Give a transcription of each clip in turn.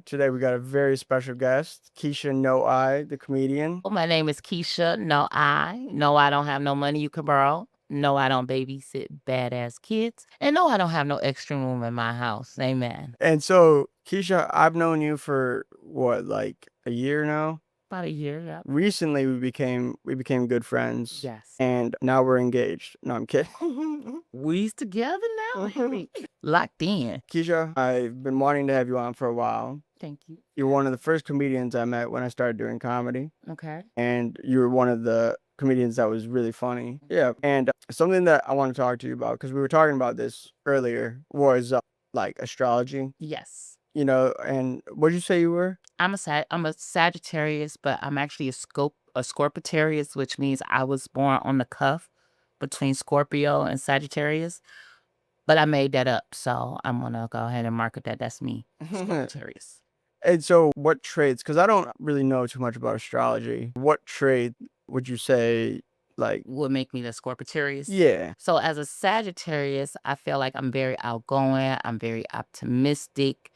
today we got a very special guest, Keisha No I, the comedian. Well, my name is Keisha No I. No, I don't have no money you can borrow. No, I don't babysit badass kids. And no, I don't have no extra room in my house. Amen. And so, Keisha, I've known you for what, like a year now? About a year, yeah. Recently we became good friends. Yes. And now we're engaged. No, I'm kidding. We's together now, baby. Locked in. Keisha, I've been wanting to have you on for a while. Thank you. You're one of the first comedians I met when I started doing comedy. Okay. And you were one of the comedians that was really funny. Yeah. And something that I want to talk to you about, because we were talking about this earlier, was like astrology. Yes. And what did you say you were? I'm a Sagittarius, but I'm actually a Scorpitarius, which means I was born on the cuff between Scorpio and Sagittarius. But I made that up, so I'm gonna go ahead and market that. That's me, Scorpitarius. And so what traits, because I don't really know too much about astrology, what trait would you say, like, Would make me the Scorpitarius. yeah, So as a Sagittarius, I feel like I'm very outgoing. I'm very optimistic.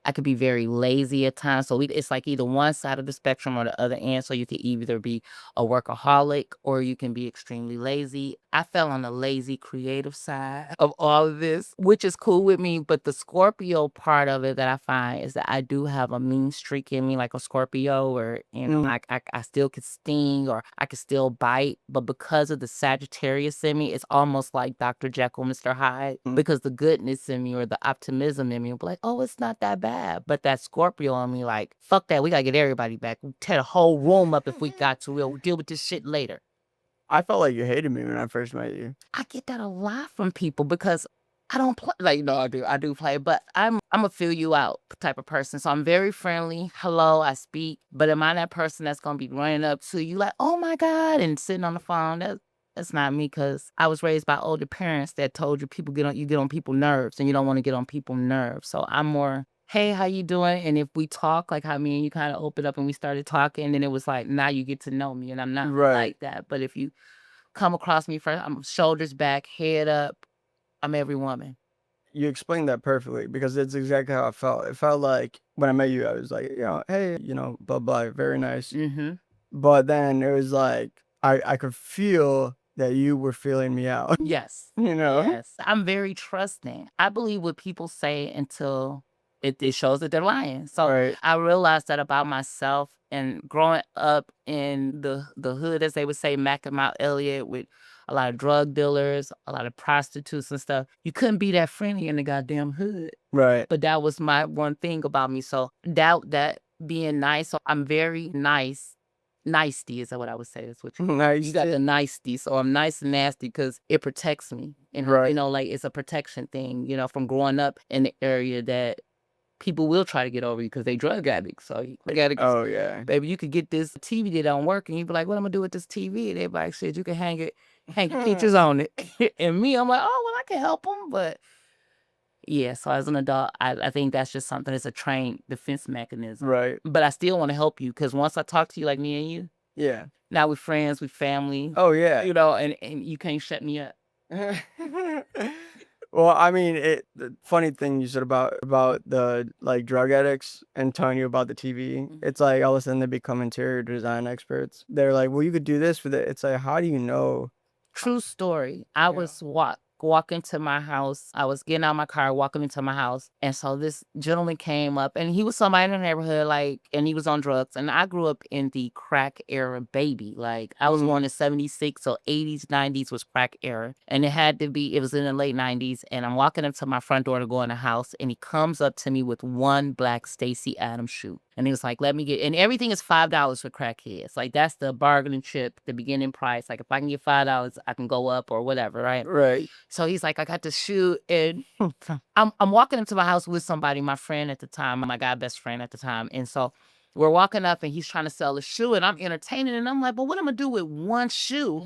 I could be very lazy at times. So it's like either one side of the spectrum or the other end. So you could either be a workaholic or you can be extremely lazy. I fell on the lazy creative side of all of this, which is cool with me. But the Scorpio part of it that I find is that I do have a mean streak in me, like a Scorpio, or I still could sting or I could still bite. But because of the Sagittarius in me, it's almost like Dr. Jekyll, Mr. Hyde, because the goodness in me or the optimism in me will be like, oh, it's not that bad. But that Scorpio on me, like, fuck that. We gotta get everybody back. We tear the whole room up if we got to. We'll deal with this shit later. I felt like you hated me when I first met you. I get that a lot from people because I don't play. Like, no, I do play, but I'm a feel you out type of person. So I'm very friendly. Hello, I speak. But am I that person that's gonna be running up to you like, oh my God, and sitting on the phone? That's not me, because I was raised by older parents that told you you get on people's nerves and you don't want to get on people's nerves. So I'm more, hey, how you doing? And if we talk, like how me and you kind of opened up and we started talking, then it was like, now you get to know me, and I'm not Right. like that. But if you come across me first, I'm shoulders back, head up. I'm every woman. You explained that perfectly because it's exactly how I felt. It felt like when I met you, I was like, hey, blah, blah, very nice. Mm-hmm. But then it was like, I could feel that you were feeling me out, Yes. Yes. I'm very trusting. I believe what people say until it shows that they're lying. So Right. I realized that about myself, and growing up in the hood, as they would say, Mac and Mount Elliott, with a lot of drug dealers, a lot of prostitutes and stuff. You couldn't be that friendly in the goddamn hood. Right. But that was my one thing about me. So that being nice. So I'm very nice. Nicety is what I would say. That's what you Nice. got, the nicety. So I'm nice and nasty because it protects me. And Right. like it's a protection thing, from growing up in the area that people will try to get over you because they drug addicts. So you gotta, Oh, yeah. baby, you could get this TV that don't work, and you be like, what I'm gonna do with this TV? And they be like, shit, you can hang your pictures on it. And me, I'm like, oh, well, I can help them. But yeah, so as an adult, I think that's just something that's a trained defense mechanism. Right. But I still want to help you because once I talk to you like me and you, Yeah. now we're friends, we're family. Oh, yeah. And you can't shut me up. Well, I mean, the funny thing you said about the like drug addicts and telling you about the TV, it's like all of a sudden they become interior design experts. They're like, well, you could do this with it. It's like, how do you know? True story. I was walking to my house. I was getting out of my car, walking into my house. And so this gentleman came up, and he was somebody in the neighborhood, and he was on drugs. And I grew up in the crack era, baby. Like, I was born in 76, so 80s, 90s was crack era. And it was in the late 90s. And I'm walking up to my front door to go in the house, and he comes up to me with one black Stacy Adams shoe. And he was like, and everything is $5 for crackheads. Like, that's the bargaining chip, the beginning price. Like, if I can get $5, I can go up or whatever, right? Right. So he's like, I got the shoe, and I'm walking into my house with somebody, my friend at the time, my guy best friend at the time. And so we're walking up, and he's trying to sell the shoe, and I'm entertaining, and I'm like, but what am I gonna do with one shoe?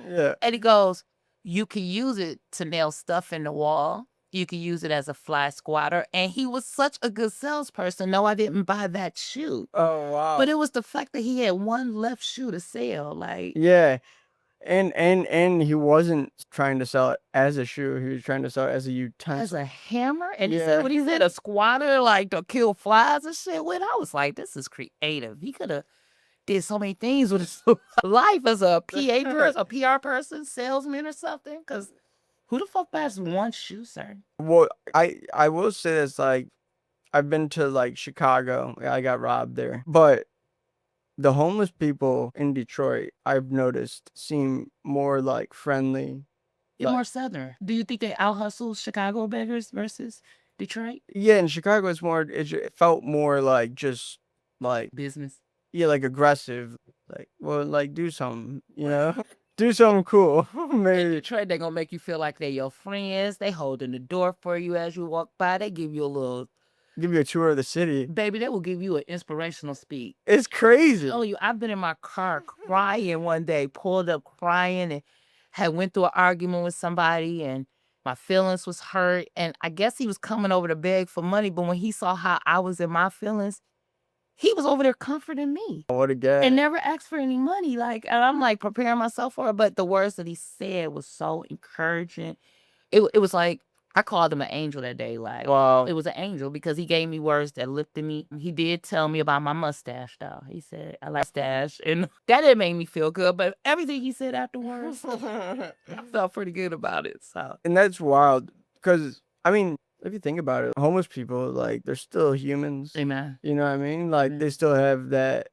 Yeah. And he goes, you can use it to nail stuff in the wall. You can use it as a fly squatter. And he was such a good salesperson. No, I didn't buy that shoe. Oh, wow. But it was the fact that he had one left shoe to sell. Like, Yeah. And he wasn't trying to sell it as a shoe. He was trying to sell it as a As utensil. a hammer, and he Yeah. said what he said, a squatter like to kill flies and shit with. I was like, this is creative. He could have did so many things with his life as a PA person, a PR person, salesman or something. Because who the fuck buys one shoe, sir? Well, I will say this, like, I've been to like Chicago. I got robbed there, but the homeless people in Detroit, I've noticed, seem more like friendly. They're Like, more southern. Do you think they out hustle Chicago beggars versus Detroit yeah, in Chicago, it's more. It felt more like just like business? yeah, like aggressive. Like, well, like do something, do something cool. In Maybe Detroit, they gonna make you feel like they your friends. They holding the door for you as you walk by. They give you a little give you a tour of the city. baby. They will give you an inspirational speech. It's crazy. Oh, you! I've been in my car crying one day, pulled up crying, and had went through an argument with somebody, and my feelings was hurt. And I guess he was coming over to beg for money, but when he saw how I was in my feelings, he was over there comforting me. What a guy. And never asked for any money. Like, and I'm like preparing myself for it. But the words that he said was so encouraging. It was like I called him an angel that day. Like, Wow. it was an angel because he gave me words that lifted me. He did tell me about my mustache, though. He said I like mustache, and that didn't make me feel good. But everything he said afterwards, I felt pretty good about it. So, And that's wild because I mean, if you think about it, homeless people, like, they're still humans. amen. You know what I mean? Like, they still have that.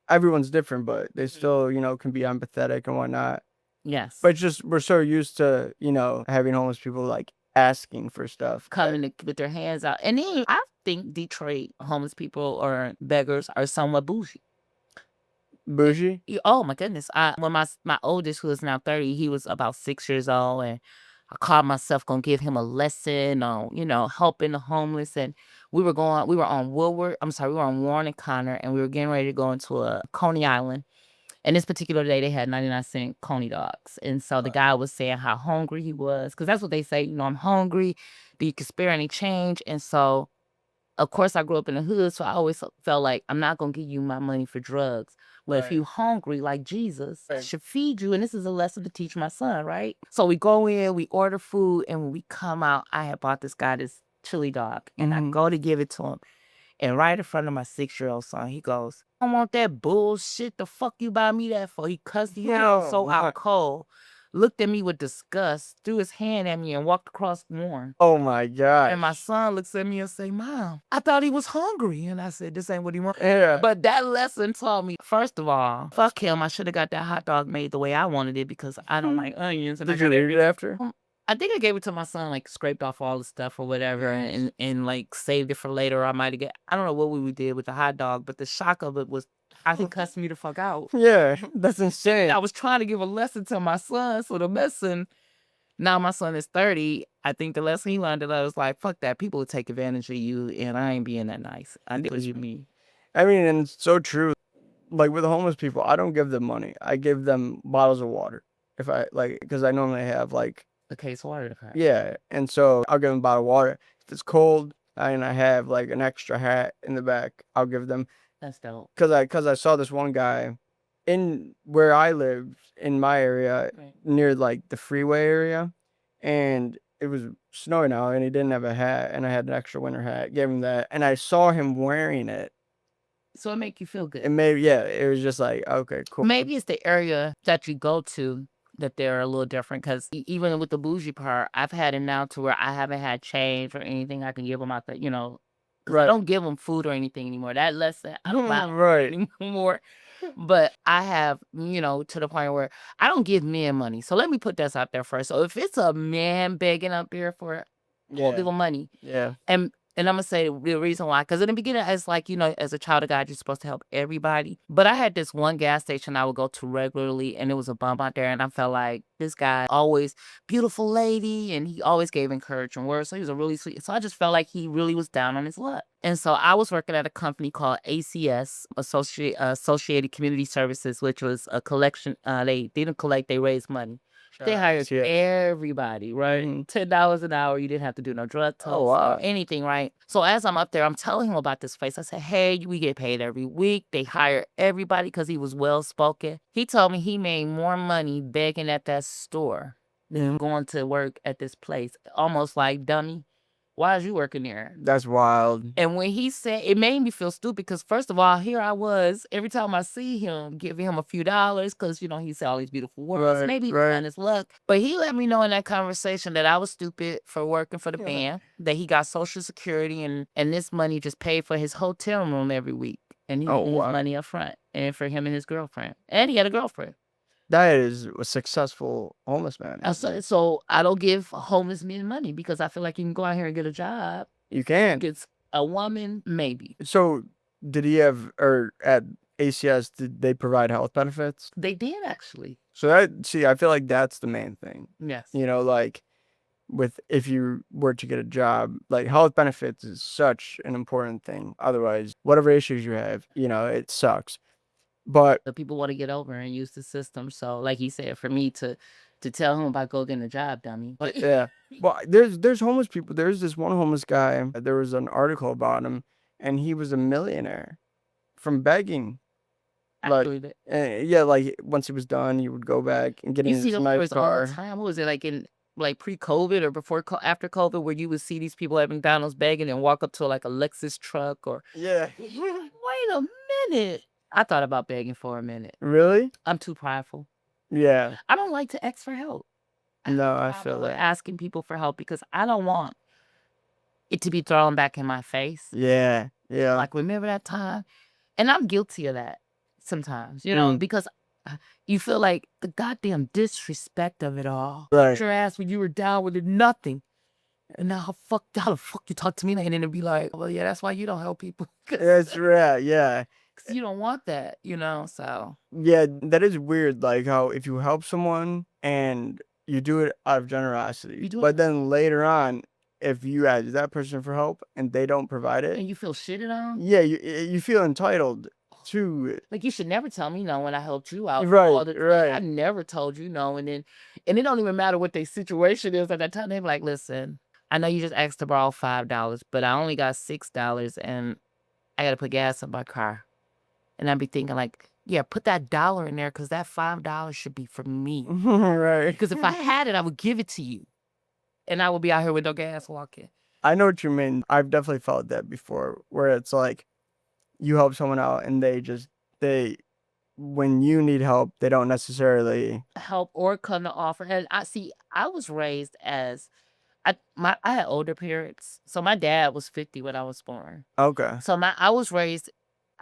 Everyone's different, but they still, can be empathetic and whatnot. Yes. But just we're so used to, having homeless people like asking for stuff. Coming with their hands out. And then I think Detroit homeless people or beggars are somewhat bougie. Bougie? Oh my goodness. When my oldest, who is now 30, he was about 6 years old, and I called myself gonna give him a lesson on, helping the homeless. And we were on Warren and Connor, and we were getting ready to go into a Coney Island. And this particular day, they had 99-cent Coney dogs. And so the guy was saying how hungry he was, because that's what they say, I'm hungry. Do you can spare any change? And so, of course, I grew up in the hood, so I always felt like I'm not going to give you my money for drugs. But if you hungry like Jesus, I should feed you. And this is a lesson to teach my son, right? So we go in, we order food, and when we come out, I had bought this guy this chili dog. And I go to give it to him. And right in front of my 6-year-old son, he goes, I don't want that bullshit. The fuck you buy me that for? He cussed me so out cold. Looked at me with disgust, threw his hand at me, and walked across the lawn. Oh my God. And my son looks at me and say, Mom, I thought he was hungry. And I said, this ain't what he wants. Yeah. But that lesson taught me, first of all, fuck him. I should have got that hot dog made the way I wanted it because I don't like onions. And Did you eat it after? I think I gave it to my son, like scraped off all the stuff or whatever, and like saved it for later. I might have I don't know what we did with the hot dog, but the shock of it was, I think, cussed me the fuck out. Yeah, that's insane. I was trying to give a lesson to my son, so the lesson, now my son is 30, I think the lesson he learned that I was like, fuck that, people will take advantage of you, and I ain't being that nice. I did what you mean. I mean, and it's so true. Like with the homeless people, I don't give them money. I give them bottles of water. If I because I normally have like a case of water to cry. Yeah, and so I'll give them a bottle of water. If it's cold and I have like an extra hat in the back, I'll give them. That's dope. Cause I saw this one guy in where I lived in my area near like the freeway area, and it was snowing out and he didn't have a hat, and I had an extra winter hat. Gave him that, and I saw him wearing it. So it make you feel good. And maybe it was just like, okay, cool. Maybe it's the area that you go to that they're a little different, because even with the bougie part, I've had it now to where I haven't had change or anything I can give them out there, I don't give them food or anything anymore. That lesson, I don't buy anymore. But I have, to the point where I don't give men money. So let me put this out there first. So if it's a man begging up there for a little money, and I'm going to say the reason why, because in the beginning, it's like, as a child of God, you're supposed to help everybody. But I had this one gas station I would go to regularly, and it was a bum out there. And I felt like this guy, always beautiful lady, and he always gave encouraging words. So he was a really sweet. So I just felt like he really was down on his luck. And so I was working at a company called ACS, Associated Community Services, which was a collection. They didn't collect, they raised money. They hired Yeah. everybody, right? Mhm. $10 an hour. You didn't have to do no drug tests or anything, right? So as I'm up there, I'm telling him about this place. I said, hey, we get paid every week. They hire everybody because he was well-spoken. He told me he made more money begging at that store than going to work at this place. Almost like, dummy, why is you working there? That's wild. And when he said, it made me feel stupid because first of all, here I was, every time I see him, giving him a few dollars because, you know, he said all these beautiful words. Right, Maybe right. on his luck. But he let me know in that conversation that I was stupid for working for the band, that he got Social Security and this money just paid for his hotel room every week. And he Oh, his wow. money up front. And for him and his girlfriend. And he had a girlfriend. That is a successful homeless man. So I don't give homeless men money because I feel like you can go out here and get a job. You can. Gets a woman, maybe. So did he have, or at ACS, did they provide health benefits? They did actually. So that, see, I feel like that's the main thing. Yes. You know, like if you were to get a job, like health benefits is such an important thing. Otherwise, whatever issues you have, you know, it sucks. But the people want to get over and use the system. So like he said, for me to tell him about go getting a job, dummy. But yeah, well, there's homeless people. There's this one homeless guy. There was an article about him, and he was a millionaire from begging. Like, yeah, like once he was done, he would go back and get in you see his those nice stories all car. the time. What was it like in like pre-COVID or before after COVID, where you would see these people at McDonald's begging and walk up to like a Lexus truck or Yeah. wait a minute. I thought about begging for a minute. Really? I'm too prideful. Yeah. I don't like to ask for help. No, I feel that. Asking people for help because I don't want it to be thrown back in my face. Yeah. Yeah. Like, remember that time? And I'm guilty of that sometimes, you know, because you feel like the goddamn disrespect of it all. Right. Your ass when you were down with nothing. And now how the fuck you talk to me? And then it'd be like, well, yeah, that's why you don't help people. That's right. Yeah. Because you don't want that, you know, so. Yeah, that is weird. Like how if you help someone and you do it out of generosity, but then later on, if you ask that person for help and they don't provide it, and you feel shitted on? yeah, you feel entitled to it. Like, you should never tell me no when I helped you out. Right, right. I never told you no. And it don't even matter what their situation is at that time. They're like, listen, I know you just asked to borrow $5, but I only got $6 and I got to put gas in my car. And I'd be thinking like, yeah, put that dollar in there because that $5 should be for me. Right. Because if I had it, I would give it to you. And I would be out here with no gas walking. I know what you mean. I've definitely felt that before, where it's like you help someone out and when you need help, they don't necessarily help or come to offer. And I was raised as I had older parents. So my dad was 50 when I was born. Okay. So I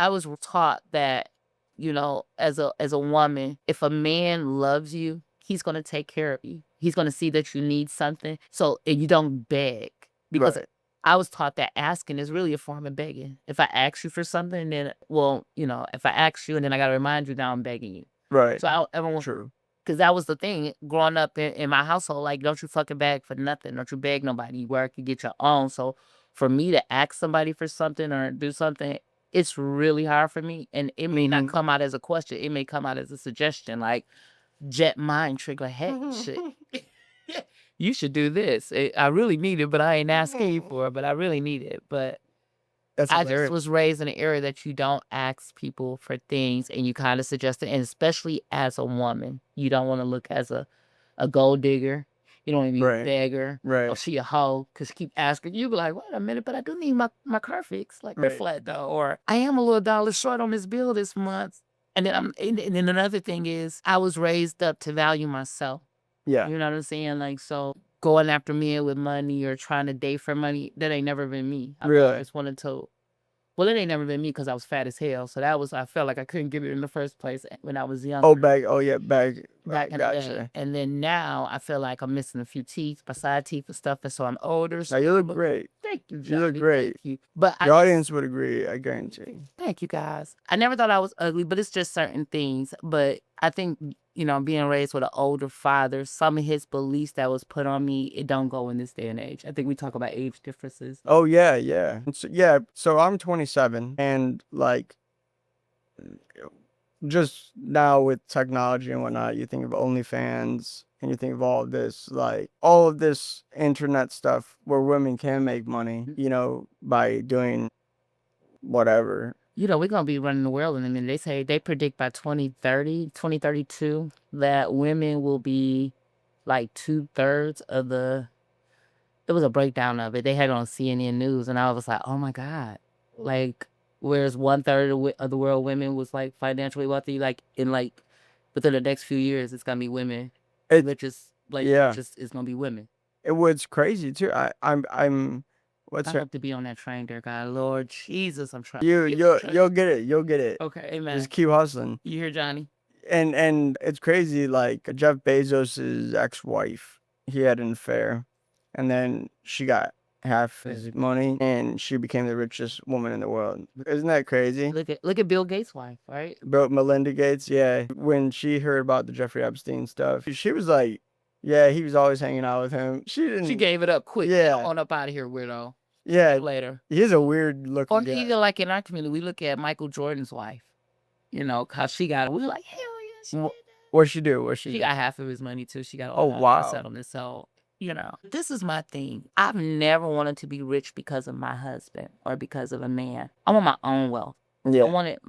was taught that, you know, as a woman, if a man loves you, he's gonna take care of you. He's gonna see that you need something. So and you don't beg. Because I was taught that asking is really a form of begging. If I ask you for something, then you know, if I ask you and then I gotta remind you, now I'm begging you. Right. So everyone, true. Because that was the thing growing up in my household. Like, don't you fucking beg for nothing. Don't you beg nobody. You work, you get your own. So for me to ask somebody for something or do something, it's really hard for me. And it may not come out as a question. It may come out as a suggestion. Like, jet mind trick. Like, hey, shit. You should do this. I really need it, but I ain't asking you for it, but I really need it. But I just was raised in an area that you don't ask people for things and you kind of suggest it. And especially as a woman, you don't want to look as a gold digger. You don't want to be a beggar. Right. Or she a hoe because she keep asking. You be like, wait a minute, but I do need my car fixed. Like, the flat though. Or I am a little dollar short on this bill this month. And then and then another thing is I was raised up to value myself. Yeah. You know what I'm saying? Like, so going after men with money or trying to date for money, that ain't never been me. I just wanted to, well, it ain't never been me because I was fat as hell. So I felt like I couldn't get it in the first place when I was young. Back in the day. And then now I feel like I'm missing a few teeth, my side teeth and stuff. And so I'm older. Now you look great. Thank you, Johnny. You look great. Thank you. But the audience would agree, I guarantee. Thank you, guys. I never thought I was ugly, but it's just certain things. But I think, you know, being raised with an older father, some of his beliefs that was put on me, it don't go in this day and age. I think we talk about age differences. Oh, yeah, yeah. So I'm 27, and like just now with technology and whatnot, you think of OnlyFans and you think of all of this, like all of this internet stuff where women can make money, by doing whatever. We're going to be running the world in a minute. They predict by 2030, 2032 that women will be like 2/3 of it was a breakdown of it. They had it on CNN News, and I was like, oh my God. Like, whereas 1/3 of the world women was like financially wealthy, like within the next few years, it's gonna be women. It's gonna be women. It was crazy too. I'm I hope to be on that train there, God. Lord Jesus, I'm trying. you'll get it. You'll get it. Okay, amen. Just keep hustling. You hear, Johnny? And it's crazy, like Jeff Bezos' ex-wife, he had an affair, and then she got half his money, and she became the richest woman in the world. Isn't that crazy? Look at Bill Gates' wife, right? Melinda Gates, yeah. When she heard about the Jeffrey Epstein stuff, she was like, yeah, he was always hanging out with him. She gave it up quick. Yeah. On up out of here, weirdo. Yeah. Later. He's a weird looking guy. Even like in our community, we look at Michael Jordan's wife. How she got it. We were like, hell yeah. What'd she do? She got half of his money too. She got wow. a settlement. So, this is my thing. I've never wanted to be rich because of my husband or because of a man. I want my own wealth. Yeah. I wanted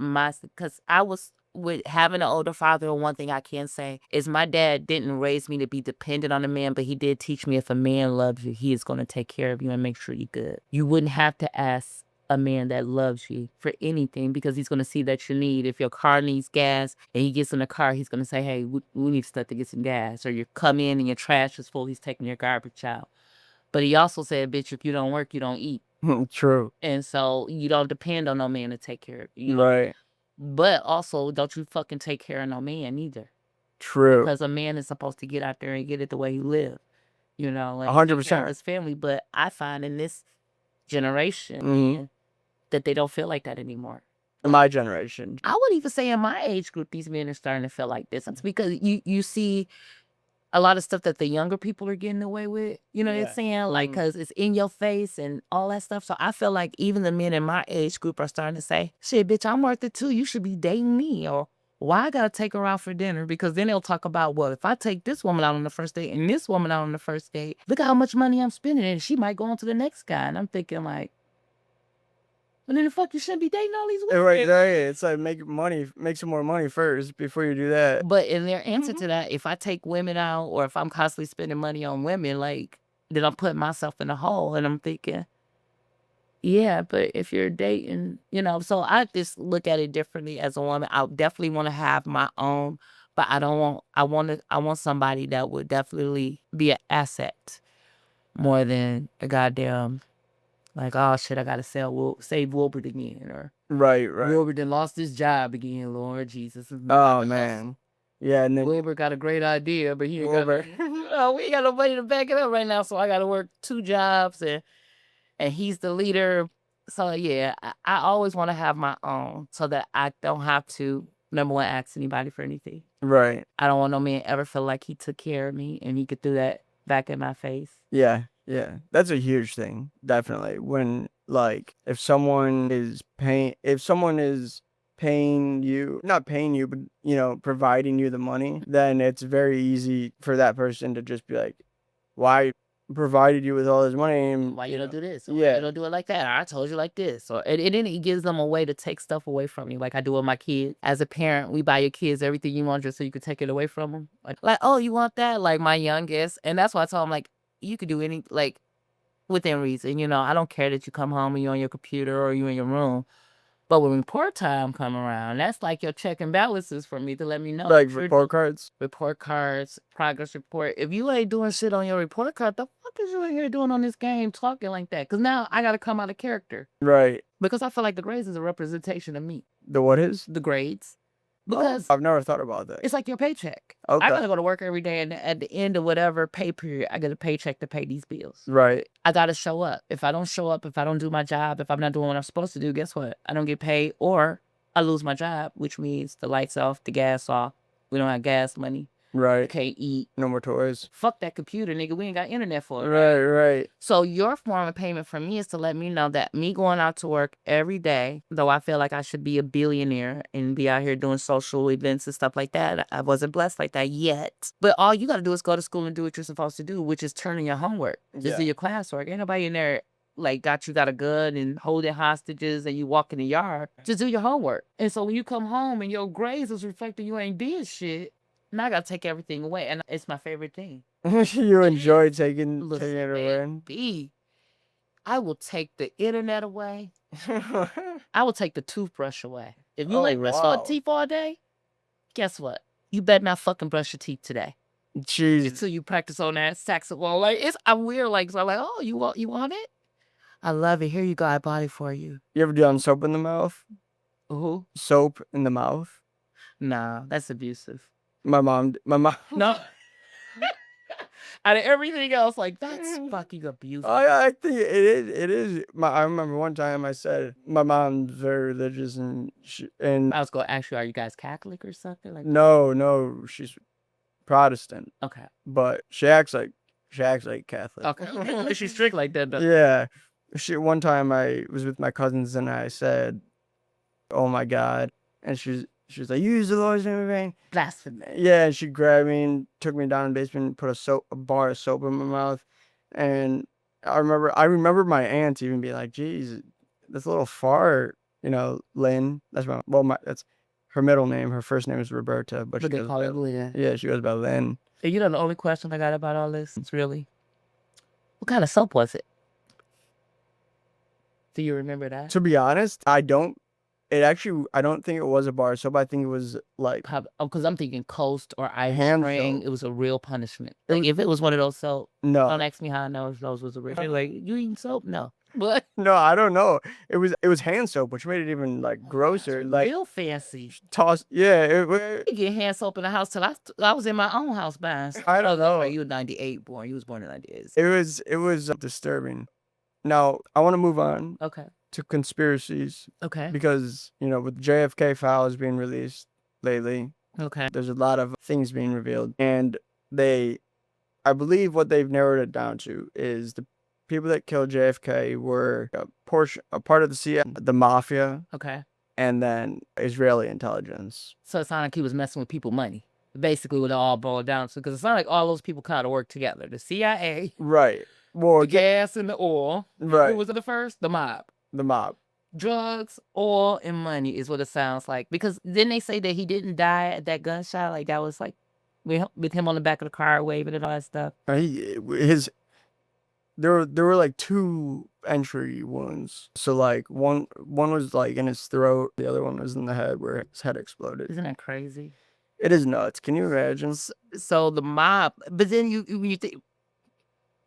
because I was with having an older father. One thing I can say is my dad didn't raise me to be dependent on a man, but he did teach me if a man loves you, he is going to take care of you and make sure you're good. You wouldn't have to ask a man that loves you for anything because he's going to see that you need. If your car needs gas and he gets in the car, he's going to say, hey, we need stuff to get some gas. Or you come in and your trash is full, he's taking your garbage out. But he also said, bitch, if you don't work, you don't eat. True. And so you don't depend on no man to take care of you. Right. But also, don't you fucking take care of no man either. True. Because a man is supposed to get out there and get it the way he live. 100%. His family. But I find in this generation that they don't feel like that anymore. In my generation. I would even say in my age group, these men are starting to feel like this. It's because you see a lot of stuff that the younger people are getting away with. You know what I'm saying? Like, because it's in your face and all that stuff. So I feel like even the men in my age group are starting to say, shit, bitch, I'm worth it too. You should be dating me. Or why I got to take her out for dinner? Because then they'll talk about, well, if I take this woman out on the first date and this woman out on the first date, look at how much money I'm spending. And she might go on to the next guy. And I'm thinking like, and then the fuck you shouldn't be dating all these women. Right. It's like make some more money first before you do that. But in their answer to that, if I take women out or if I'm constantly spending money on women, like, then I'm putting myself in a hole. And I'm thinking, yeah, but if you're dating, so I just look at it differently as a woman. I definitely want to have my own, but I want somebody that would definitely be an asset more than a goddamn, like, oh shit, I gotta save Wilbert again, or right. Wilbert then lost his job again. Lord Jesus. Oh man, yeah. And then Wilbert got a great idea, but he ain't got we ain't got no money to back it up right now, so I gotta work 2 jobs, and he's the leader. So yeah, I always want to have my own, so that I don't have to, number one, ask anybody for anything. Right. I don't want no man ever feel like he took care of me and he could do that back in my face. Yeah. That's a huge thing, definitely. When like if someone is paying you, not paying you, but providing you the money, then it's very easy for that person to just be like, why provided you with all this money and why you don't do this? Or yeah, you don't do it like that. Or I told you like this. Or and then it gives them a way to take stuff away from you, like I do with my kids. As a parent, we buy your kids everything you want just so you could take it away from them. Like oh, you want that? Like my youngest, and that's why I told him, like, you could do any, like, within reason. I don't care that you come home and you're on your computer or you're in your room. But when report time come around, that's like your check and balances for me to let me know. Like report cards, progress report. If you ain't doing shit on your report card, the fuck is you in here doing on this game talking like that? Because now I got to come out of character. Right. Because I feel like the grades is a representation of me. The what is? The grades. Because I've never thought about that. It's like your paycheck. Okay. I gotta go to work every day, and at the end of whatever pay period, I get a paycheck to pay these bills. Right. I gotta show up. If I don't show up, if I don't do my job, if I'm not doing what I'm supposed to do, guess what? I don't get paid, or I lose my job, which means the lights off, the gas off. We don't have gas money. Right. Can't eat. No more toys. Fuck that computer, nigga. We ain't got internet for it. Right. So your form of payment for me is to let me know that me going out to work every day, though I feel like I should be a billionaire and be out here doing social events and stuff like that. I wasn't blessed like that yet. But all you got to do is go to school and do what you're supposed to do, which is turn in your homework. Just do your classwork. Ain't nobody in there like got a gun and holding hostages and you walk in the yard. Just do your homework. And so when you come home and your grades is reflecting you ain't did shit, now I got to take everything away. And it's my favorite thing. You enjoy taking it away? B, I will take the internet away. I will take the toothbrush away. If you like brush your teeth all day, guess what? You better not fucking brush your teeth today. Jeez. Until you practice on that saxophone. Like I'm weird. Like so I'm like, oh, you want it? I love it. Here you go. I bought it for you. You ever done soap in the mouth? Who? Soap in the mouth? Nah, that's abusive. My mom. No. Out of everything else, like that's fucking abusive. I think it is. I remember one time I said my mom's very religious and I was gonna ask you, are you guys Catholic or something like? No, she's Protestant. Okay. But she acts like Catholic. Okay. She's strict like that. Yeah. One time I was with my cousins and I said, "Oh my God," and she was like, "You use the Lord's name in vain." Blasphemy. Yeah, and she grabbed me and took me down in the basement and put a bar of soap in my mouth. And I remember my aunt even being like, "Geez, that's a little far, Lynn." That's that's her middle name. Her first name is Roberta, but she they goes call her Lynn. Yeah, she goes by Lynn. And you know the only question I got about all this is really, what kind of soap was it? Do you remember that? To be honest, I don't. I don't think it was a bar soap. I think it was like because I'm thinking Coast or Iron Spring. It was a real punishment. Like if it was one of those soap, no. Don't ask me how I know if those was a real. Like you eating soap? No. What? No, I don't know. It was hand soap, which made it even like grosser. Like real fancy. Yeah. You get hand soap in the house till I was in my own house buying. I don't know. You were 98 born. You was born in 98. It was disturbing. Now I want to move on. Okay. To conspiracies. Okay. Because with JFK files being released lately. Okay. There's a lot of things being revealed, and I believe what they've narrowed it down to is the people that killed JFK were a part of the CIA, the mafia. Okay. And then Israeli intelligence. So it sounded like he was messing with people's money. Basically, what it all boiled down to, because it sounded like all those people kind of worked together. The CIA, right? Well, the gas and the oil. Right. Who was the first? The mob. The mob. Drugs, oil, and money is what it sounds like. Because didn't they say that he didn't die at that gunshot? Like that was like with him on the back of the car waving and all that stuff. There were like 2 entry wounds. So like one was like in his throat, the other one was in the head where his head exploded. Isn't that crazy? It is nuts. Can you imagine? So the mob, but then you think,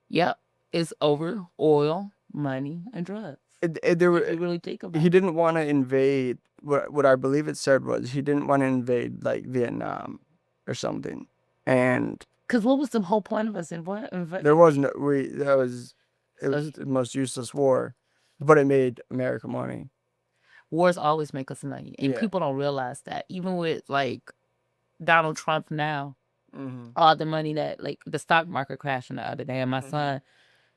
yep, it's over oil, money, and drugs. You really think about it. He didn't want to invade. What I believe it said was he didn't want to invade like Vietnam or something. And because what was the whole point of us invading? There was no it was the most useless war, but it made America money. Wars always make us money, and people don't realize that. Even with like Donald Trump now, all the money that like the stock market crashing the other day, and my son.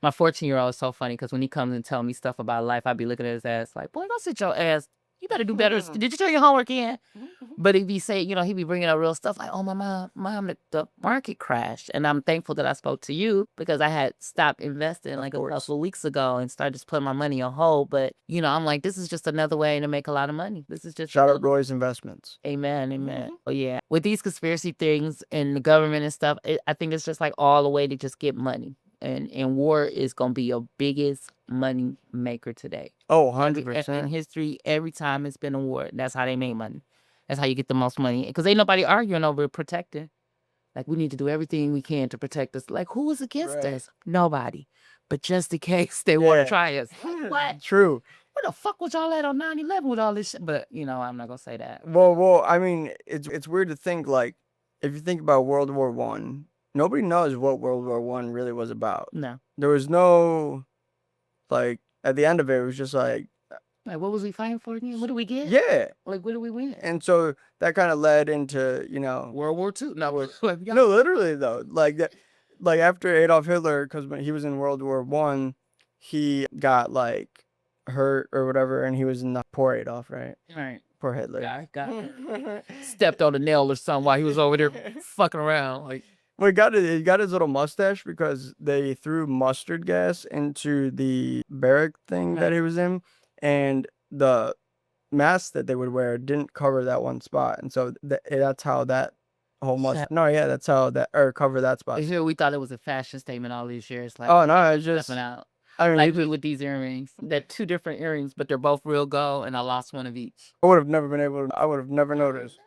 My 14-year-old is so funny because when he comes and tell me stuff about life, I be looking at his ass like, boy, go sit your ass. You better do better. Did you turn your homework in? But he be saying, he be bringing up real stuff like, oh, my mom, the market crashed. And I'm thankful that I spoke to you because I had stopped investing like a couple of weeks ago and started just putting my money on hold. But, I'm like, this is just another way to make a lot of money. This is just. Shout out Roy's Investments. Amen. Oh, yeah. With these conspiracy things and the government and stuff, I think it's just like all the way to just get money. And war is going to be your biggest money maker today. Oh, 100%. In history, every time it's been a war, that's how they make money. That's how you get the most money. Because ain't nobody arguing over protecting. Like, we need to do everything we can to protect us. Like, who is against us? Nobody. But just in case they want to try us. What? True. Where the fuck was y'all at on 9/11 with all this shit? But, I'm not going to say that. Well, I mean, it's weird to think, like, if you think about World War I, nobody knows what World War I really was about. No. There was no, like, at the end of it, it was just like, Like, what was we fighting for again? What did we get? Yeah. Like, what did we win? And so that kind of led into, World War II. No, no, literally though, like that, like after Adolf Hitler, because when he was in World War I, he got like hurt or whatever, and he was in the poor Adolf, right? Right. Poor Hitler. Got stepped on a nail or something while he was over there fucking around. Like, Well, he got his little mustache because they threw mustard gas into the barrack thing that he was in, and the mask that they would wear didn't cover that one spot, and so that's how that whole mustache. No, yeah, that's how that or cover that spot. here we thought it was a fashion statement all these years. Like, Oh no, it's just stepping out. I mean, Like with these earrings, they're 2 different earrings, but they're both real gold, and I lost one of each. I would have never been able to. I would have never noticed.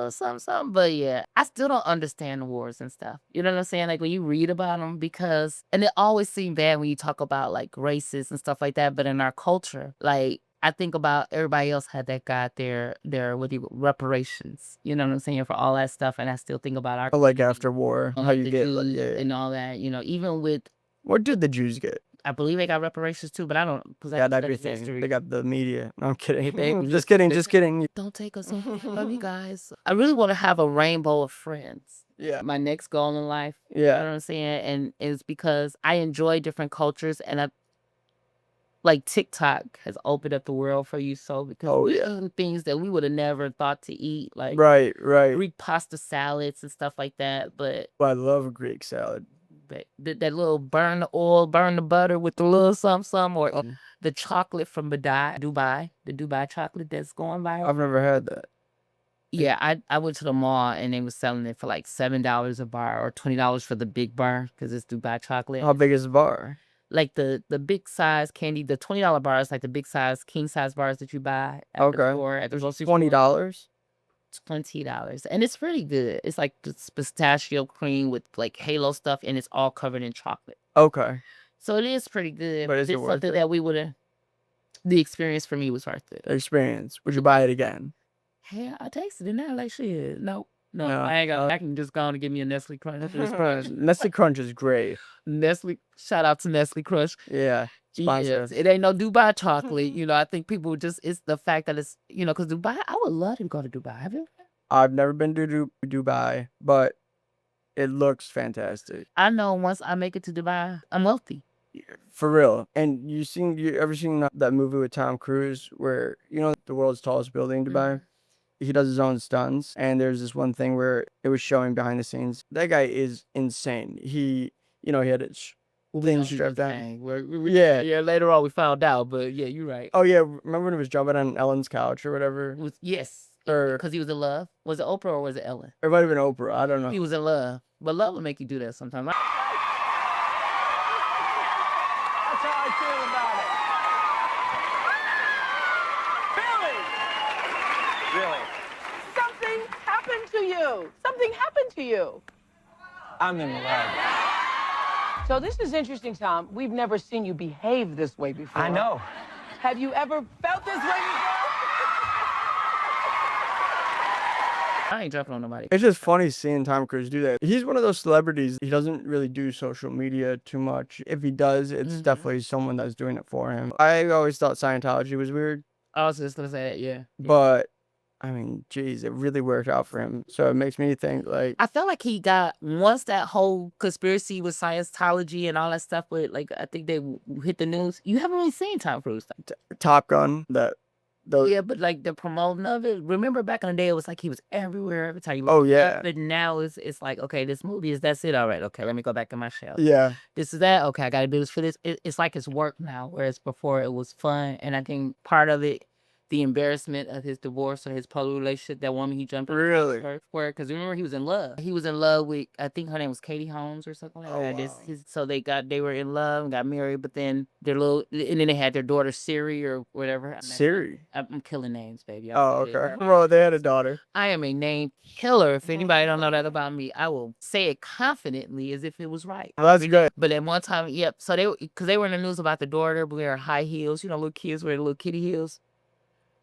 Something, but yeah, I still don't understand the wars and stuff. You know what I'm saying? Like when you read about them, because and it always seems bad when you talk about like races and stuff like that. But in our culture, like I think about everybody else had that got their reparations. You know what I'm saying, for all that stuff, and I still think about our Like after war, how you the get Jews yeah. and all that. You know, even with What did the Jews get? I believe they got reparations too, but I don't. They got everything. They got the media. No, I'm kidding. They- Just kidding. Just kidding. Don't take us over. Love you guys. I really want to have a rainbow of friends. Yeah. My next goal in life. You know Yeah. what I'm saying? And it's because I enjoy different cultures, and I like TikTok has opened up the world for you. So because Oh, we yeah. eat things that we would have never thought to eat, like Right. Greek pasta salads and stuff like that. But I love Greek salad. that little burn the oil, burn the butter with the little something, or the chocolate from Dubai, the Dubai chocolate that's going viral. I've never had that. Yeah, I went to the mall and they were selling it for like $7 a bar or $20 for the big bar because it's Dubai chocolate. How big is the bar? Like the big size candy, the $20 bar is like the big size king size bars that you buy at the store. At the grocery store. $20. $20, and it's pretty good. It's like this pistachio cream with like halo stuff, and it's all covered in chocolate. Okay. So it is pretty good. But is it worth something it? that we would have. The experience for me was worth it. The experience. Would you buy it again? Hey, I tasted it now. Like shit. No, No. I ain't gonna. I can just go on and give me a Nestle Crunch. Nestle Crunch is great. Nestle. Shout out to Nestle Crunch. Yeah. Yes, it ain't no Dubai chocolate. You know, I think people it's the fact that it's because Dubai. I would love to go to Dubai. Have you? I've never been to Dubai, but it looks fantastic. I know once I make it to Dubai, I'm wealthy. For real. And you ever seen that movie with Tom Cruise where the world's tallest building in Dubai? He does his own stunts, and there's this one thing where it was showing behind the scenes. That guy is insane. He had his things strapped down. Yeah. Later on, we found out, but yeah, you're right. Oh yeah, remember when he was jumping on Ellen's couch or whatever? Yes, Or because he was in love. Was it Oprah or was it Ellen? it might have been Oprah. I don't know. He was in love, but love will make you do that sometimes. That's how I feel about it. Really? Really? Something happened to you. Something happened to you. I'm in love. So this is interesting, Tom. We've never seen you behave this way before. I know. Have you ever felt this way before? I ain't jumping on nobody. It's just funny seeing Tom Cruise do that. He's one of those celebrities. He doesn't really do social media too much. If he does, it's definitely someone that's doing it for him. I always thought Scientology was weird, I was just gonna say that, yeah. but I mean, geez, it really worked out for him. So it makes me think like, I felt like he got once that whole conspiracy with Scientology and all that stuff with I think they hit the news. You haven't really seen Tom Cruise. Top Gun, Yeah, but like the promoting of it. Remember back in the day, it was like he was everywhere every time you Oh, yeah. But now it's like, okay, this movie that's it. All right, okay, let me go back in my shell. yeah. This is that. Okay, I got to do this for this. It's like it's work now, whereas before it was fun. And I think part of it, the embarrassment of his divorce or his public relationship, that woman he jumped in Really? because remember he was in love. He was in love with, I think her name was Katie Holmes or something like Oh, that. wow. So they were in love and got married, but then and then they had their daughter Siri or whatever. Siri. I'm killing names, baby. Oh, okay. Well, they had a daughter. I am a name killer. If anybody don't know that about me, I will say it confidently as if it was right. Well, that's good. But at one time, yep. So because they were in the news about the daughter wearing high heels. Little kids wear the little kitty heels.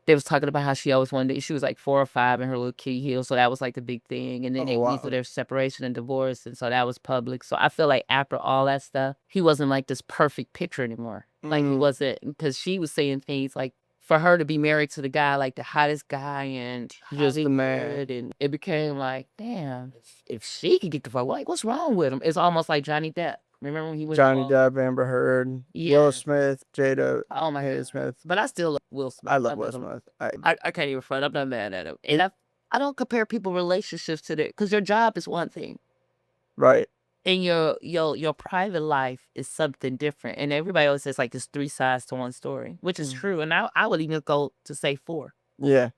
They was talking about how she always wanted. She was like 4 or 5 in her little kitty heels, so that was like the big thing. And then they went through their separation and divorce, and so that was public. So I feel like after all that stuff, he wasn't like this perfect picture anymore. Like, it wasn't, because she was saying things like, for her to be married to the guy, like the hottest guy and Just the man. Hollywood, and it became like, damn, if she could get the fuck, like, what's wrong with him? It's almost like Johnny Depp. Remember when he went Johnny involved- Depp, Amber Heard, Yeah. Will Smith, Jada Oh my Pinkett God. Smith. But I still love Will Smith. I love Will him. Smith. I can't even front. I'm not mad at him. And I don't compare people relationships to their, because your job is one thing. Right. And your private life is something different. And everybody always says like there's 3 sides to one story, which is true. And I would even go to say 4, Yeah.